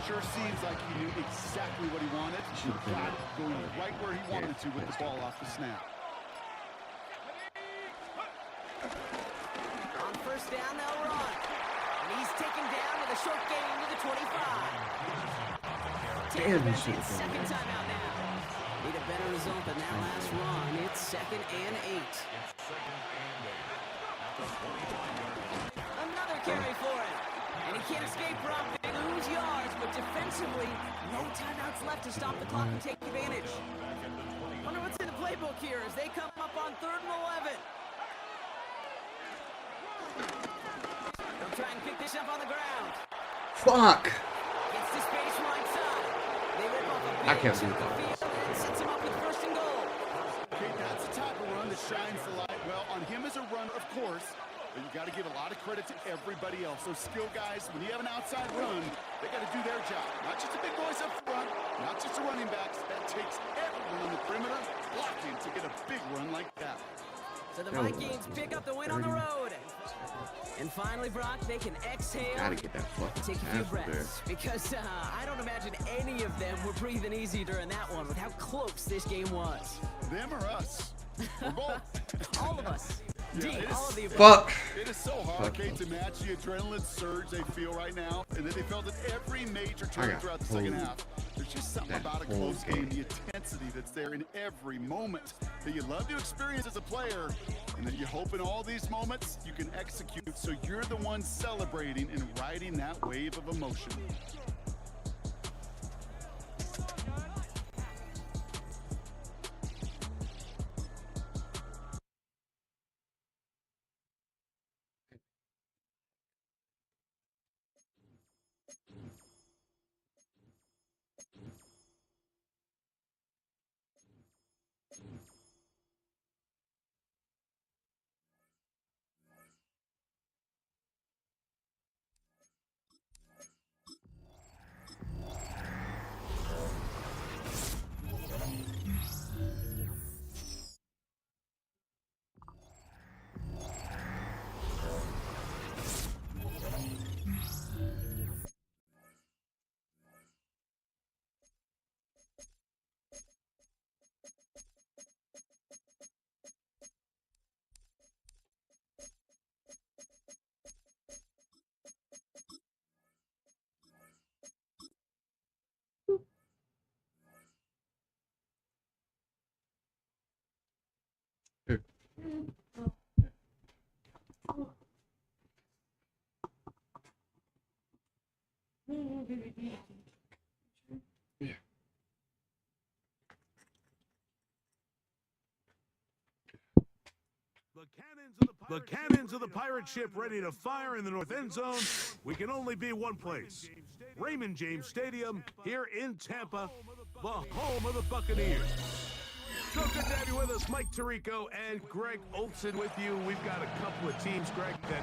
Sure seems like he knew exactly what he wanted. He got it going right where he wanted to with the ball off the snap. On 1st down, they'll run. And he's taken down with a short gain to the 25. Damn, he Taking should have done second that. time out now. Need a better result than that last run. It's 2nd and 8. Another carry for him. And he can't escape, Brock. They lose yards, but defensively, no timeouts left to stop the clock and take advantage. Wonder what's in the playbook here as they come up on 3rd and 11. They'll try and pick this up on the ground. Fuck. Gets to space right side. They rip off a I can't big do chunk of that. field and sets him up with 1st and goal. Okay, that's the type of run that shines the light. Well, on him as a runner, of course, but you got to give a lot of credit to everybody else. Those skill guys, when you have an outside run, they got to do their job. Not just the big boys up front, not just the running backs. That takes everyone on the perimeter blocking to get a big run like that. So the Vikings pick up the win on the road. And finally, Brock, they can exhale. Gotta get that fucking Take a few pass there. breaths. Because I don't imagine any of them were breathing easy during that one with how close this game was. Them or us? We're both. All of us. Yeah, Indeed, all of the above. Fuck. It is so hard, Kate, to match the adrenaline surge they feel right now, and that they felt at every major turn got throughout the second pulled half. There's just something that about a whole close game, game. the intensity that's there in every moment that you love to experience as a player, and that you hope in all these moments you can execute so you're the one celebrating and riding that wave of emotion. The cannons of the pirate ship ready to fire in the north end zone. We can only be one place. Raymond James Stadium here in Tampa, the home of the Buccaneers. So good to have you with us, Mike Tirico and Greg Olson with you. We've got a couple of teams, Greg, that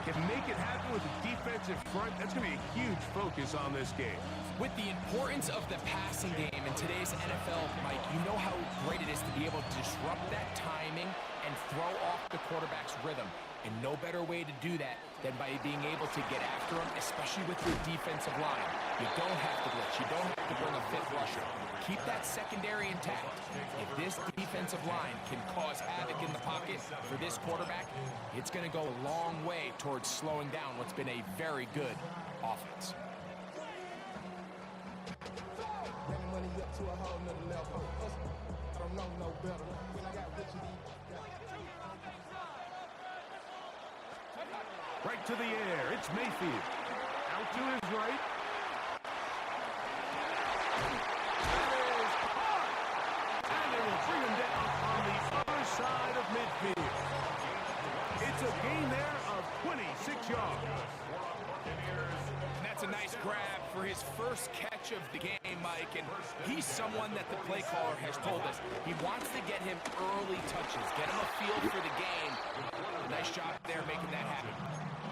can make it happen with the defensive front. That's going to be a huge focus on this game. With the importance of the passing game in today's NFL, Mike, you know how great it is to be able to disrupt that timing and throw off the quarterback's rhythm. And no better way to do that than by being able to get after him, especially with your defensive line. You don't have to blitz. You don't have to bring a fifth rusher. Keep that secondary intact. If this defensive line can cause havoc in the pocket for this quarterback, it's going to go a long way towards slowing down what's been a very good offense. Right to the air, it's Mayfield. Out to his right. That is hard. And they will bring him down on the other side of midfield. It's a gain there of 26 yards. And that's a nice grab for his first catch of the game, Mike. And he's someone that the play caller has told us he wants to get him early touches, get him a feel for the game. A nice job there making that happen.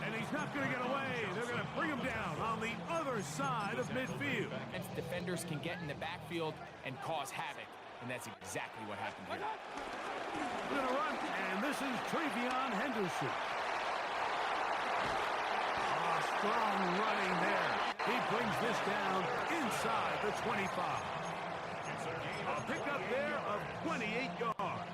And he's not going to get away. They're going to bring him down on the other side of midfield. And defenders can get in the backfield and cause havoc. And that's exactly what happened here. We're going to run, and this is Travion Henderson. Strong running there. He brings this down inside the 25. A pickup there of 28 yards.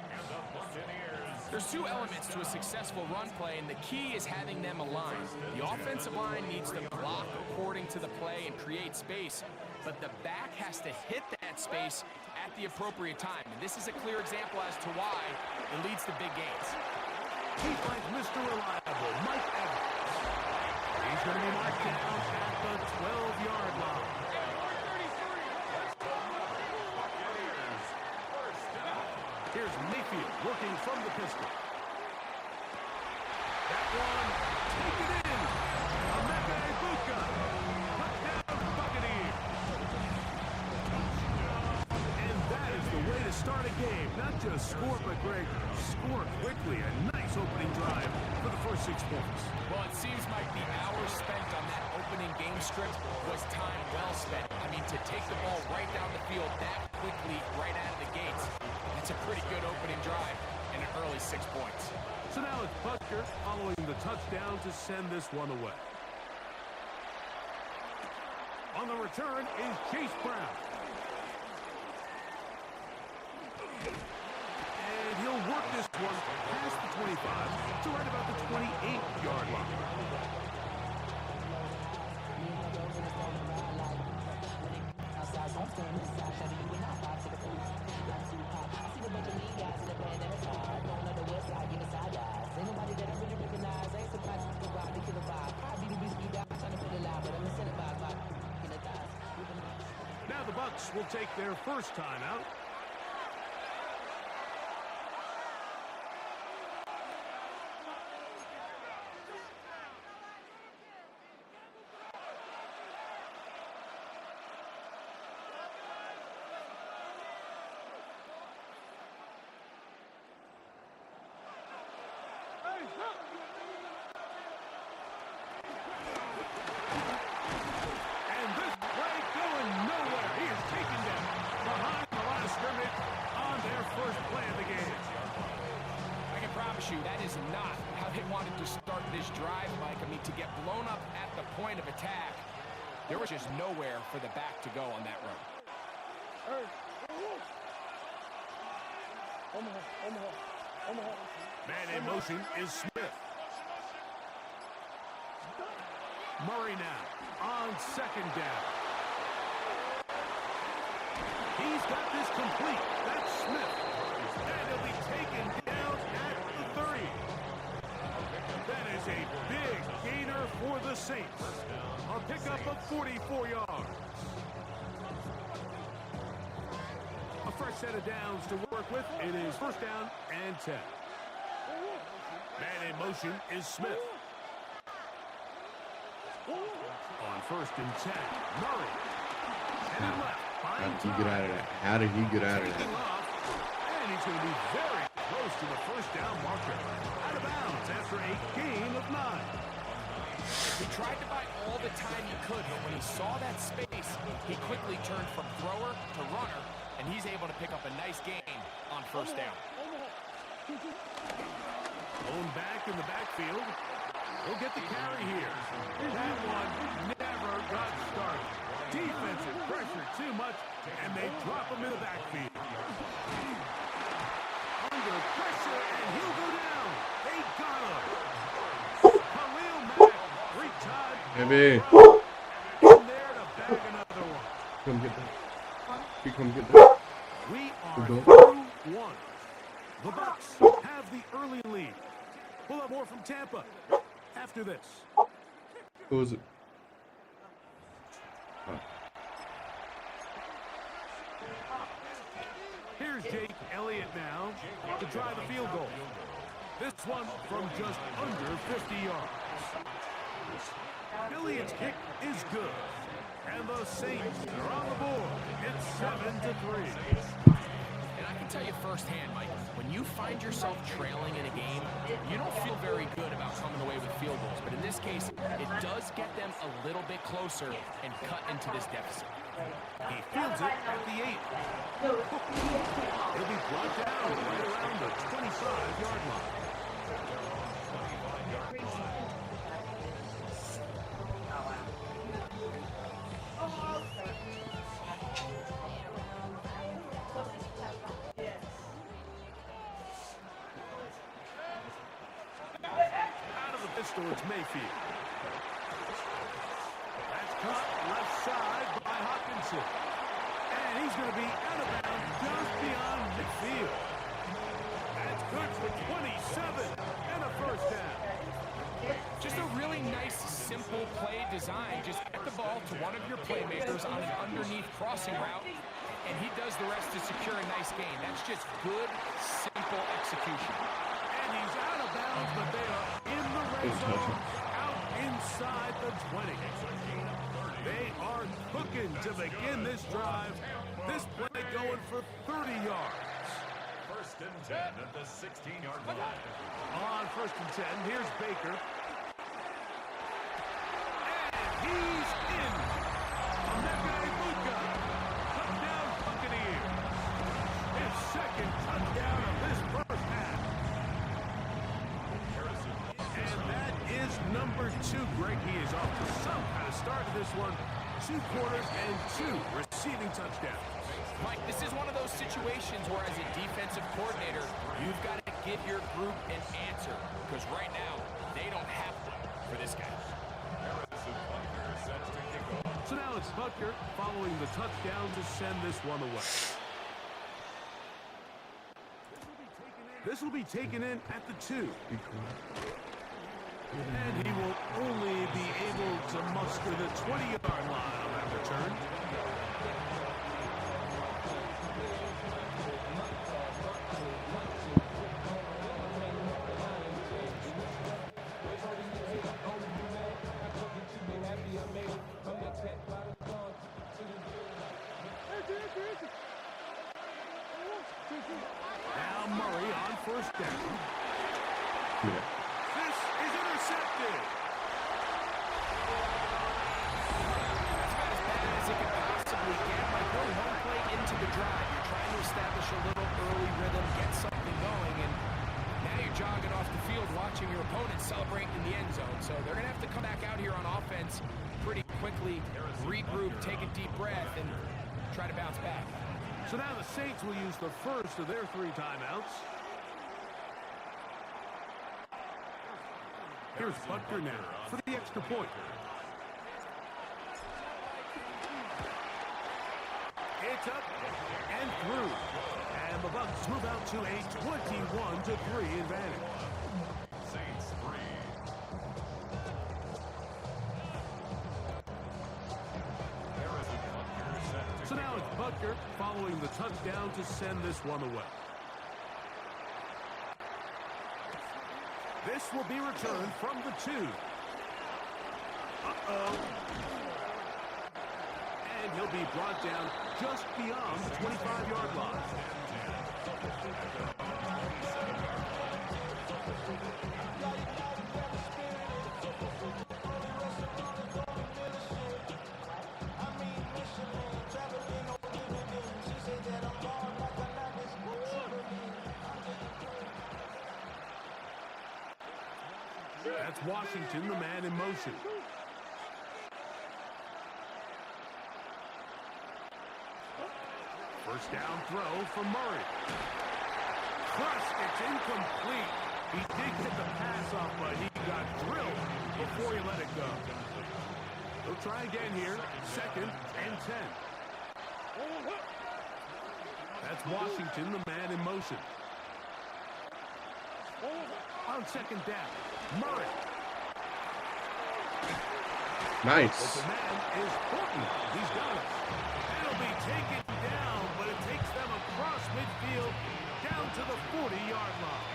There's two elements to a successful run play, and the key is having them aligned. The offensive line needs to block according to the play and create space, but the back has to hit that space at the appropriate time. And this is a clear example as to why it leads to big gains. He finds Mr. Reliable, Mike Evans. He's going to be marked down at the 12-yard line. Here's Mayfield working from the pistol. That one, take it in. Emeka Egbuka. Touchdown, Buccaneers. And that is the way to start a game. Not just score, but Greg, score quickly. A nice opening drive for the first 6 points. Well, it seems like the hours spent on that opening game script was time well spent. I mean, to take the ball right down the field that quickly, right out of the gates, that's a pretty good opening drive and an early 6 points. So now it's Butker following the touchdown to send this one away. On the return is Chase Brown. And he'll work this one past the 25 to right about the 28-yard line. Now the Bucs will take their first timeout. That is not how they wanted to start this drive, Mike. I mean, to get blown up at the point of attack, there was just nowhere for the back to go on that run. Man in motion is Smith. Murray now on second down. He's got this complete. That's Smith. And he'll be taken down at Saints. A pickup of 44 yards. A fresh set of downs to work with. It is first down and 10. Man in motion is Smith. On first and 10, Murray. Headed left. How did he get out of that? How did he get out of that? And he's going to be very close to the first down marker. Out of bounds after a gain of 9. He tried to buy all the time he could, but when he saw that space, he quickly turned from thrower to runner, and he's able to pick up a nice gain on first down. Blown back in the backfield. He'll get the carry here. That one never got started. Defensive pressure too much, and they drop him in the backfield. Under pressure, and he'll go down. They got him. Khalil Mack, three-time. Baby. In there to bag another one. Come get that. You come get that. We are through one. The Bucs have the early lead. We'll have more from Tampa after this. Who is it? Here's Jake Elliott now to try the field goal. This one from just under 50 yards. Elliott's kick is good. And the Saints are on the board. It's 7-3. And I can tell you firsthand, Mike, when you find yourself trailing in a game, you don't feel very good about coming away with field goals. But in this case, it does get them a little bit closer and cut into this deficit. He fields it at the 8. He'll be brought down right around the 25-yard line. Out of the pistol, it's Mayfield. That's caught left side by Hopkinson. And he's going to be out of bounds just beyond midfield. That's good for 27 and a first down. Just a really nice, simple play design. Just get the ball to one of your playmakers on an underneath crossing route, and he does the rest to secure a nice gain. That's just good, simple execution. And he's out of bounds, but they are in the red zone, out inside the 20. They are cooking to begin this drive. This play going for 30 yards. First and 10 at the 16-yard line. On first and 10, here's Baker. And he's in. Touchdown Buccaneers. His second touchdown of this first half. And that is number 2, Greg. He is off to some kind of start to this one. 2 quarters and 2 receiving touchdowns. Mike, this is one of those situations where as a defensive coordinator, you've got to give your group an answer. Because right now, they don't have one for this guy. So now it's Butker following the touchdown to send this one away. This will be taken in at the 2. And he will only be able to muster the 20-yard line on that return. Now Murray on first down. Yeah. This is intercepted. That's about as bad as it could possibly get. By going one play into the drive, you're trying to establish a little early rhythm, get something going, and now you're jogging off the field watching your opponent celebrate in the end zone. So they're going to have to come back out here on offense pretty quickly, regroup, take a deep breath, and try to bounce back. So now the Saints will use the first of their 3 timeouts. Here's Butker now for the extra point. It's up and through. And the Bucs move out to a 21-3 advantage. Saints 3. kicker following the touchdown to send this one away. This will be returned from the 2. Uh-oh. And he'll be brought down just beyond the 25-yard line. That's Washington, the man in motion. First down throw for Murray. Crushed, it's incomplete. He did get the pass off, but he got drilled before he let it go. He'll try again here. 2nd and 10. That's Washington, the man in motion. On 2nd down, Murray. Nice. But the man is Horton. He's got it. It'll be taken down, but it takes them across midfield down to the 40-yard line.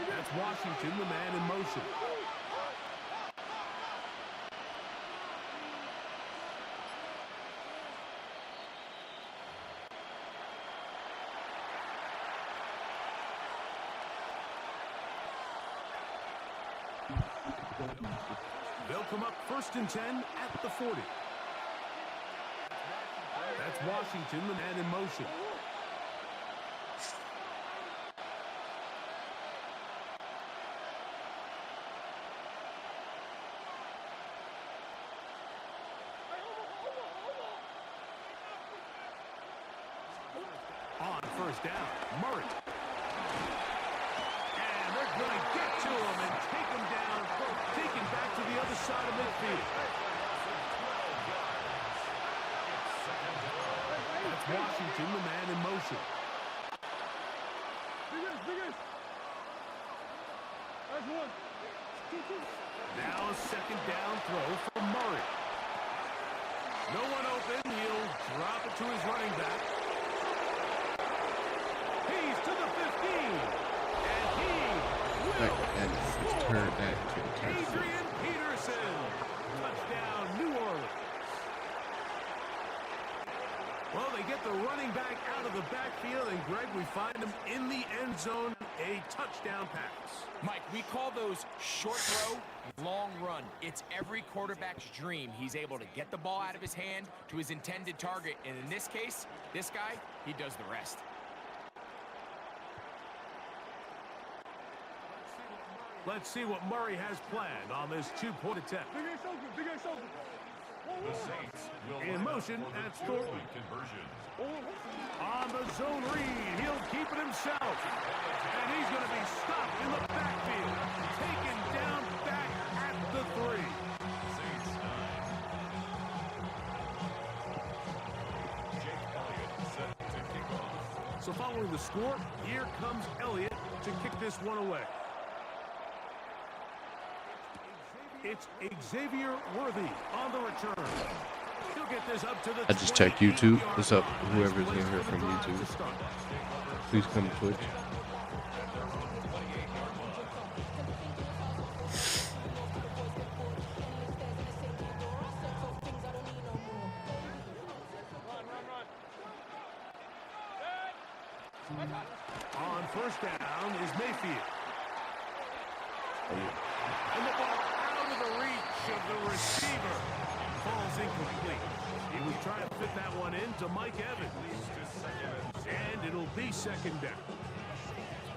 That's Washington, the man in motion. They'll come up 1st and 10 at the 40. That's Washington, the man in motion. On 1st down, Murray. And they're going to get to him and take him down, taken back to the other side of midfield. That's Washington, the man in motion. Now a 2nd down throw for Murray. No one open. He'll drop it to his running back. He's to the 15. And he will turn that to the touchdown. Adrian Peterson. Touchdown, New Orleans. Well, they get the running back out of the backfield, and Greg, we find him in the end zone, a touchdown pass. Mike, we call those short throw, long run. It's every quarterback's dream. He's able to get the ball out of his hand to his intended target, and in this case, this guy, he does the rest. Let's see what Murray has planned on this 2-point attempt. The Saints will In motion, that's Thornton. conversion. On the zone read, he'll keep it himself. And he's going to be stopped in the backfield. Taken down back at the 3. Saints 9. Jake Elliott set to kick off. So following the score, here comes Elliott to kick this one away. It's Xavier Worthy on the return. He'll get this up to the I just checked YouTube. What's up, whoever's in here from YouTube? Please come to Twitch. On 1st down is Mayfield. And the ball out of the reach of the receiver. Falls incomplete. He was trying to fit that one in to Mike Evans. And it'll be 2nd down.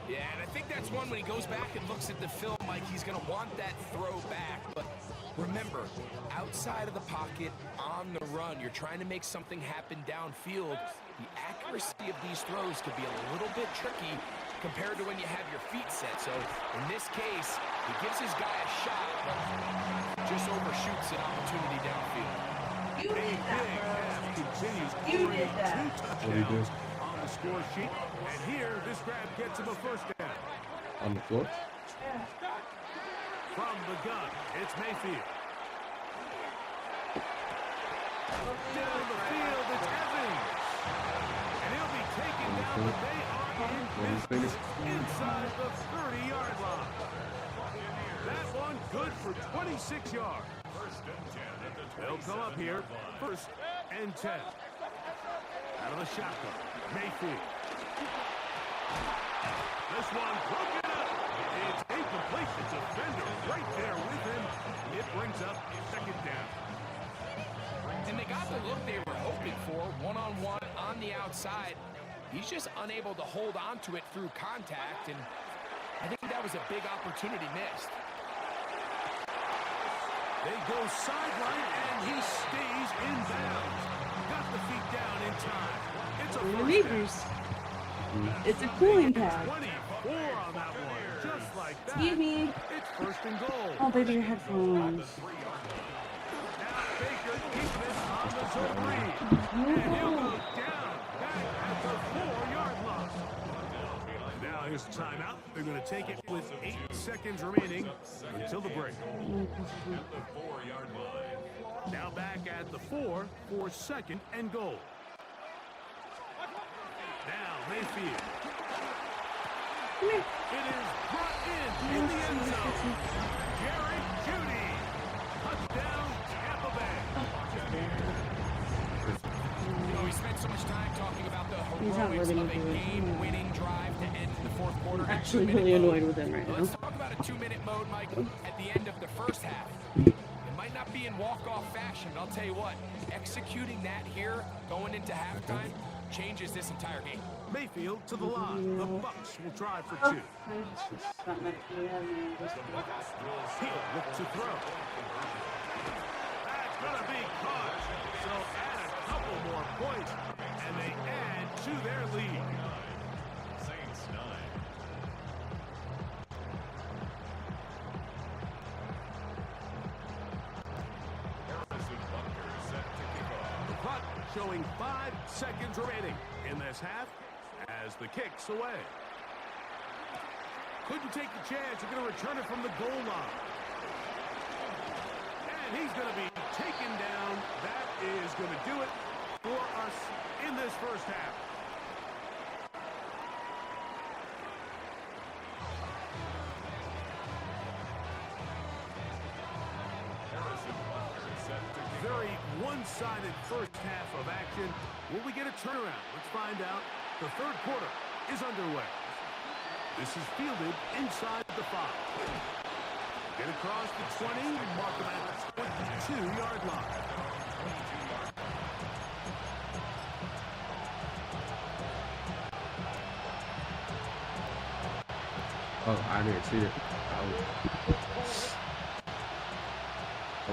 Yeah, and I think that's one when he goes back and looks at the film like he's going to want that throw back. But remember, outside of the pocket, on the run, you're trying to make something happen downfield. The accuracy of these throws could be a little bit tricky compared to when you have your feet set. So in this case, he gives his guy a shot, but just overshoots an opportunity downfield. You did that, bro. Continues You did that. 2 What do you do? touchdowns on the score sheet. And here, this grab gets him a 1st down. On the floor? From the gun, it's Mayfield. Down the field, it's Evans. And he'll be taken down, but they are in business inside the 30-yard line. That one good for 26 yards. They'll come up here, 1st and 10. Out of the shotgun, Mayfield. This one broken up. It's incomplete. The defender right there with him. It brings up 2nd down. And they got the look they were hoping for, one-on-one on the outside. He's just unable to hold on to it through contact, and I think that was a big opportunity missed. They go sideline, and he stays in bounds. Got the feet down in time. It's a first down. It's a cooling pad. 24 on that one, just like that. Excuse me. It's 1st and goal. Oh, they do headphones. Now Baker keeping it on the zone read. And he'll go down, back at the 4-yard line. Now here's the timeout. They're going to take it with 8 seconds remaining until the break. At the 4-yard line. Now back at the 4 for 2nd and goal. Now Mayfield. It is brought in the end zone. Jerry Jeudy. Touchdown, Tampa Bay. You know, we spent so much time talking about the heroics of a game-winning drive to end the 4th quarter. I'm actually really annoyed with him right now. Let's talk about a 2-minute mode, Mike, at the end of the 1st half. It might not be in walk-off fashion, but I'll tell you what, executing that here, going into halftime, changes this entire game. Mayfield to the line. The Bucks will try for 2. He'll look to throw. That's going to be caught. So add a couple more points, and they add to their lead. Saints 9. Harrison Butker set to kick off. The clock showing 5 seconds remaining in this half as the kick's away. Couldn't take the chance. You're going to return it from the goal line. And he's going to be taken down. That is going to do it for us in this 1st half. Harrison Butker set to kick Very one-sided 1st half of action. Will we get a turnaround? Let's find out. The 3rd quarter is underway. This is fielded inside the 5. Get across the 20, mark them at the 22-yard line. Oh, I didn't see it. I'll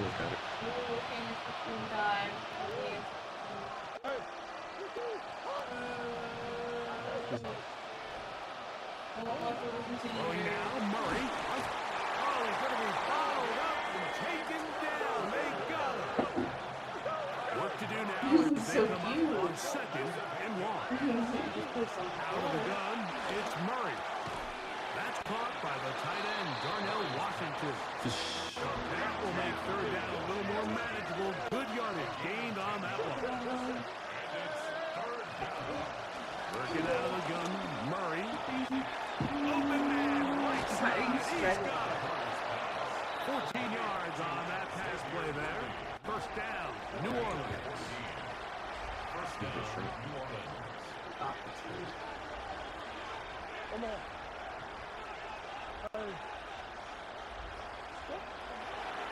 look at it. Throwing now, Murray. Oh, he's going to be followed up and taken down. They got him. What to do now is they come up on 2nd and 1. Out of the gun, it's Murray. That's caught by the tight end, Darnell Washington. That will make 3rd down a little more manageable. Good yardage gained on that one. Working out of the gun, Murray. Open man, right side. He's got it. 14 yards on that pass play there. 1st down, New Orleans. 1st down, New Orleans.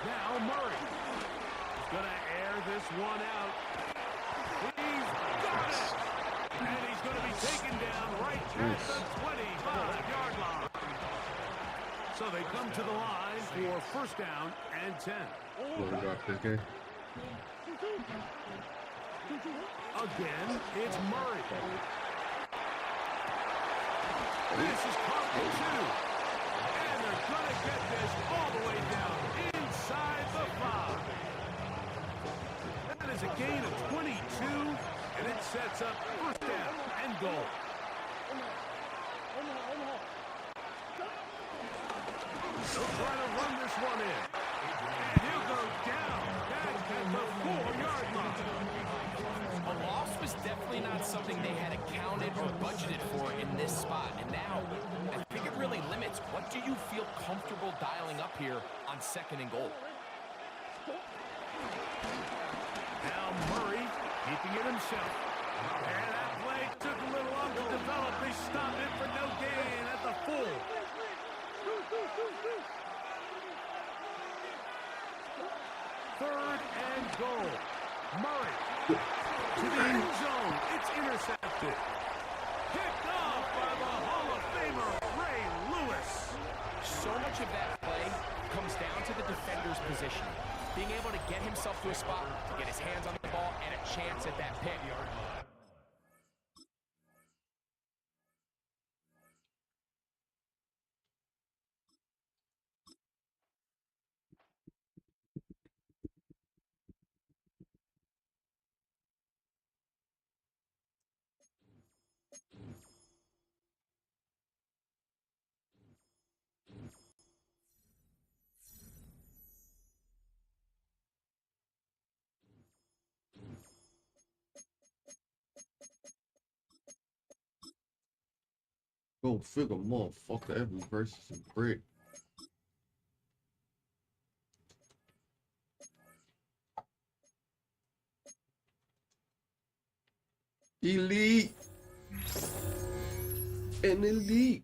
Now Murray is going to air this one out. He's got it! And he's going to be taken down right at the 25-yard line. So they come to the line for 1st down and 10. Again, it's Murray. This is caught for 2. And they're going to get this all the way down inside the 5. That is a gain of 22, and it sets up 1st down and goal. They'll try to run this one in. And he'll go down back at the 4-yard line. definitely not something they had accounted or budgeted for in this spot. And now, I think it really limits what do you feel comfortable dialing up here on 2nd and goal. Now Murray keeping it himself. And that play took a little long to develop. They stopped it for no gain at the full. Third and goal. Murray to the end zone. It's intercepted. Picked off by the Hall of Famer, Ray Lewis. So much of that play comes down to the defender's position. Being able to get himself to a spot, to get his hands on the ball, and a chance at that pick. Go figure, motherfucker. Every verse is a brick. Elite. And elite.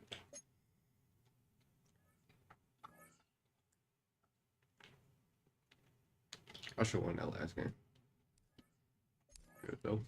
I should have won that last game. Good though.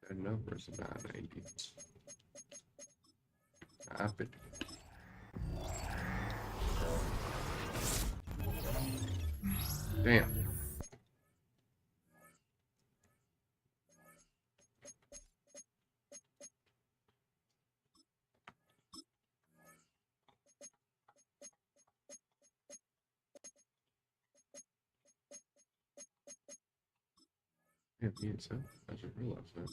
That number is 990. 950. Damn. Yeah, me and Seth. I just realized that.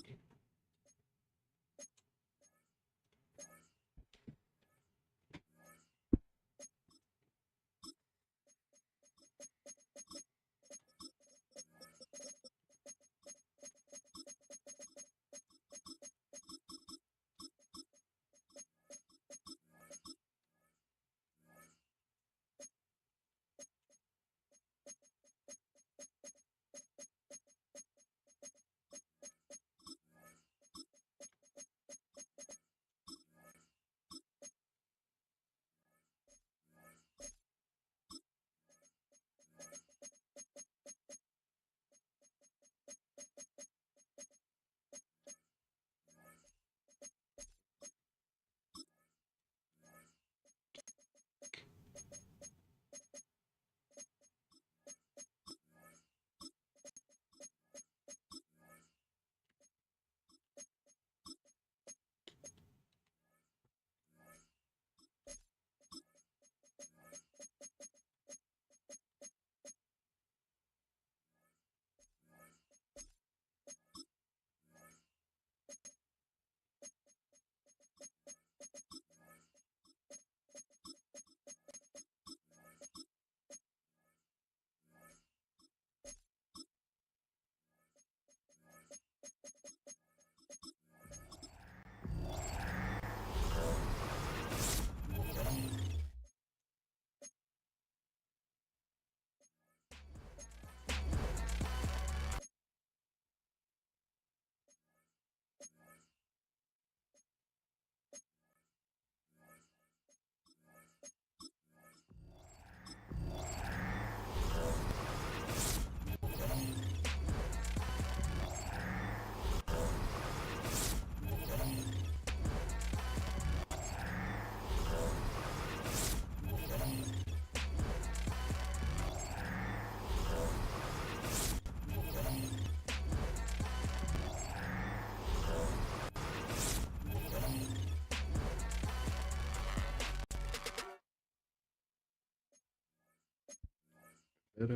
Later.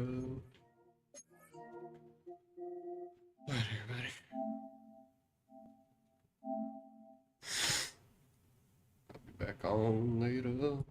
Alright, everybody. I'll be back on later.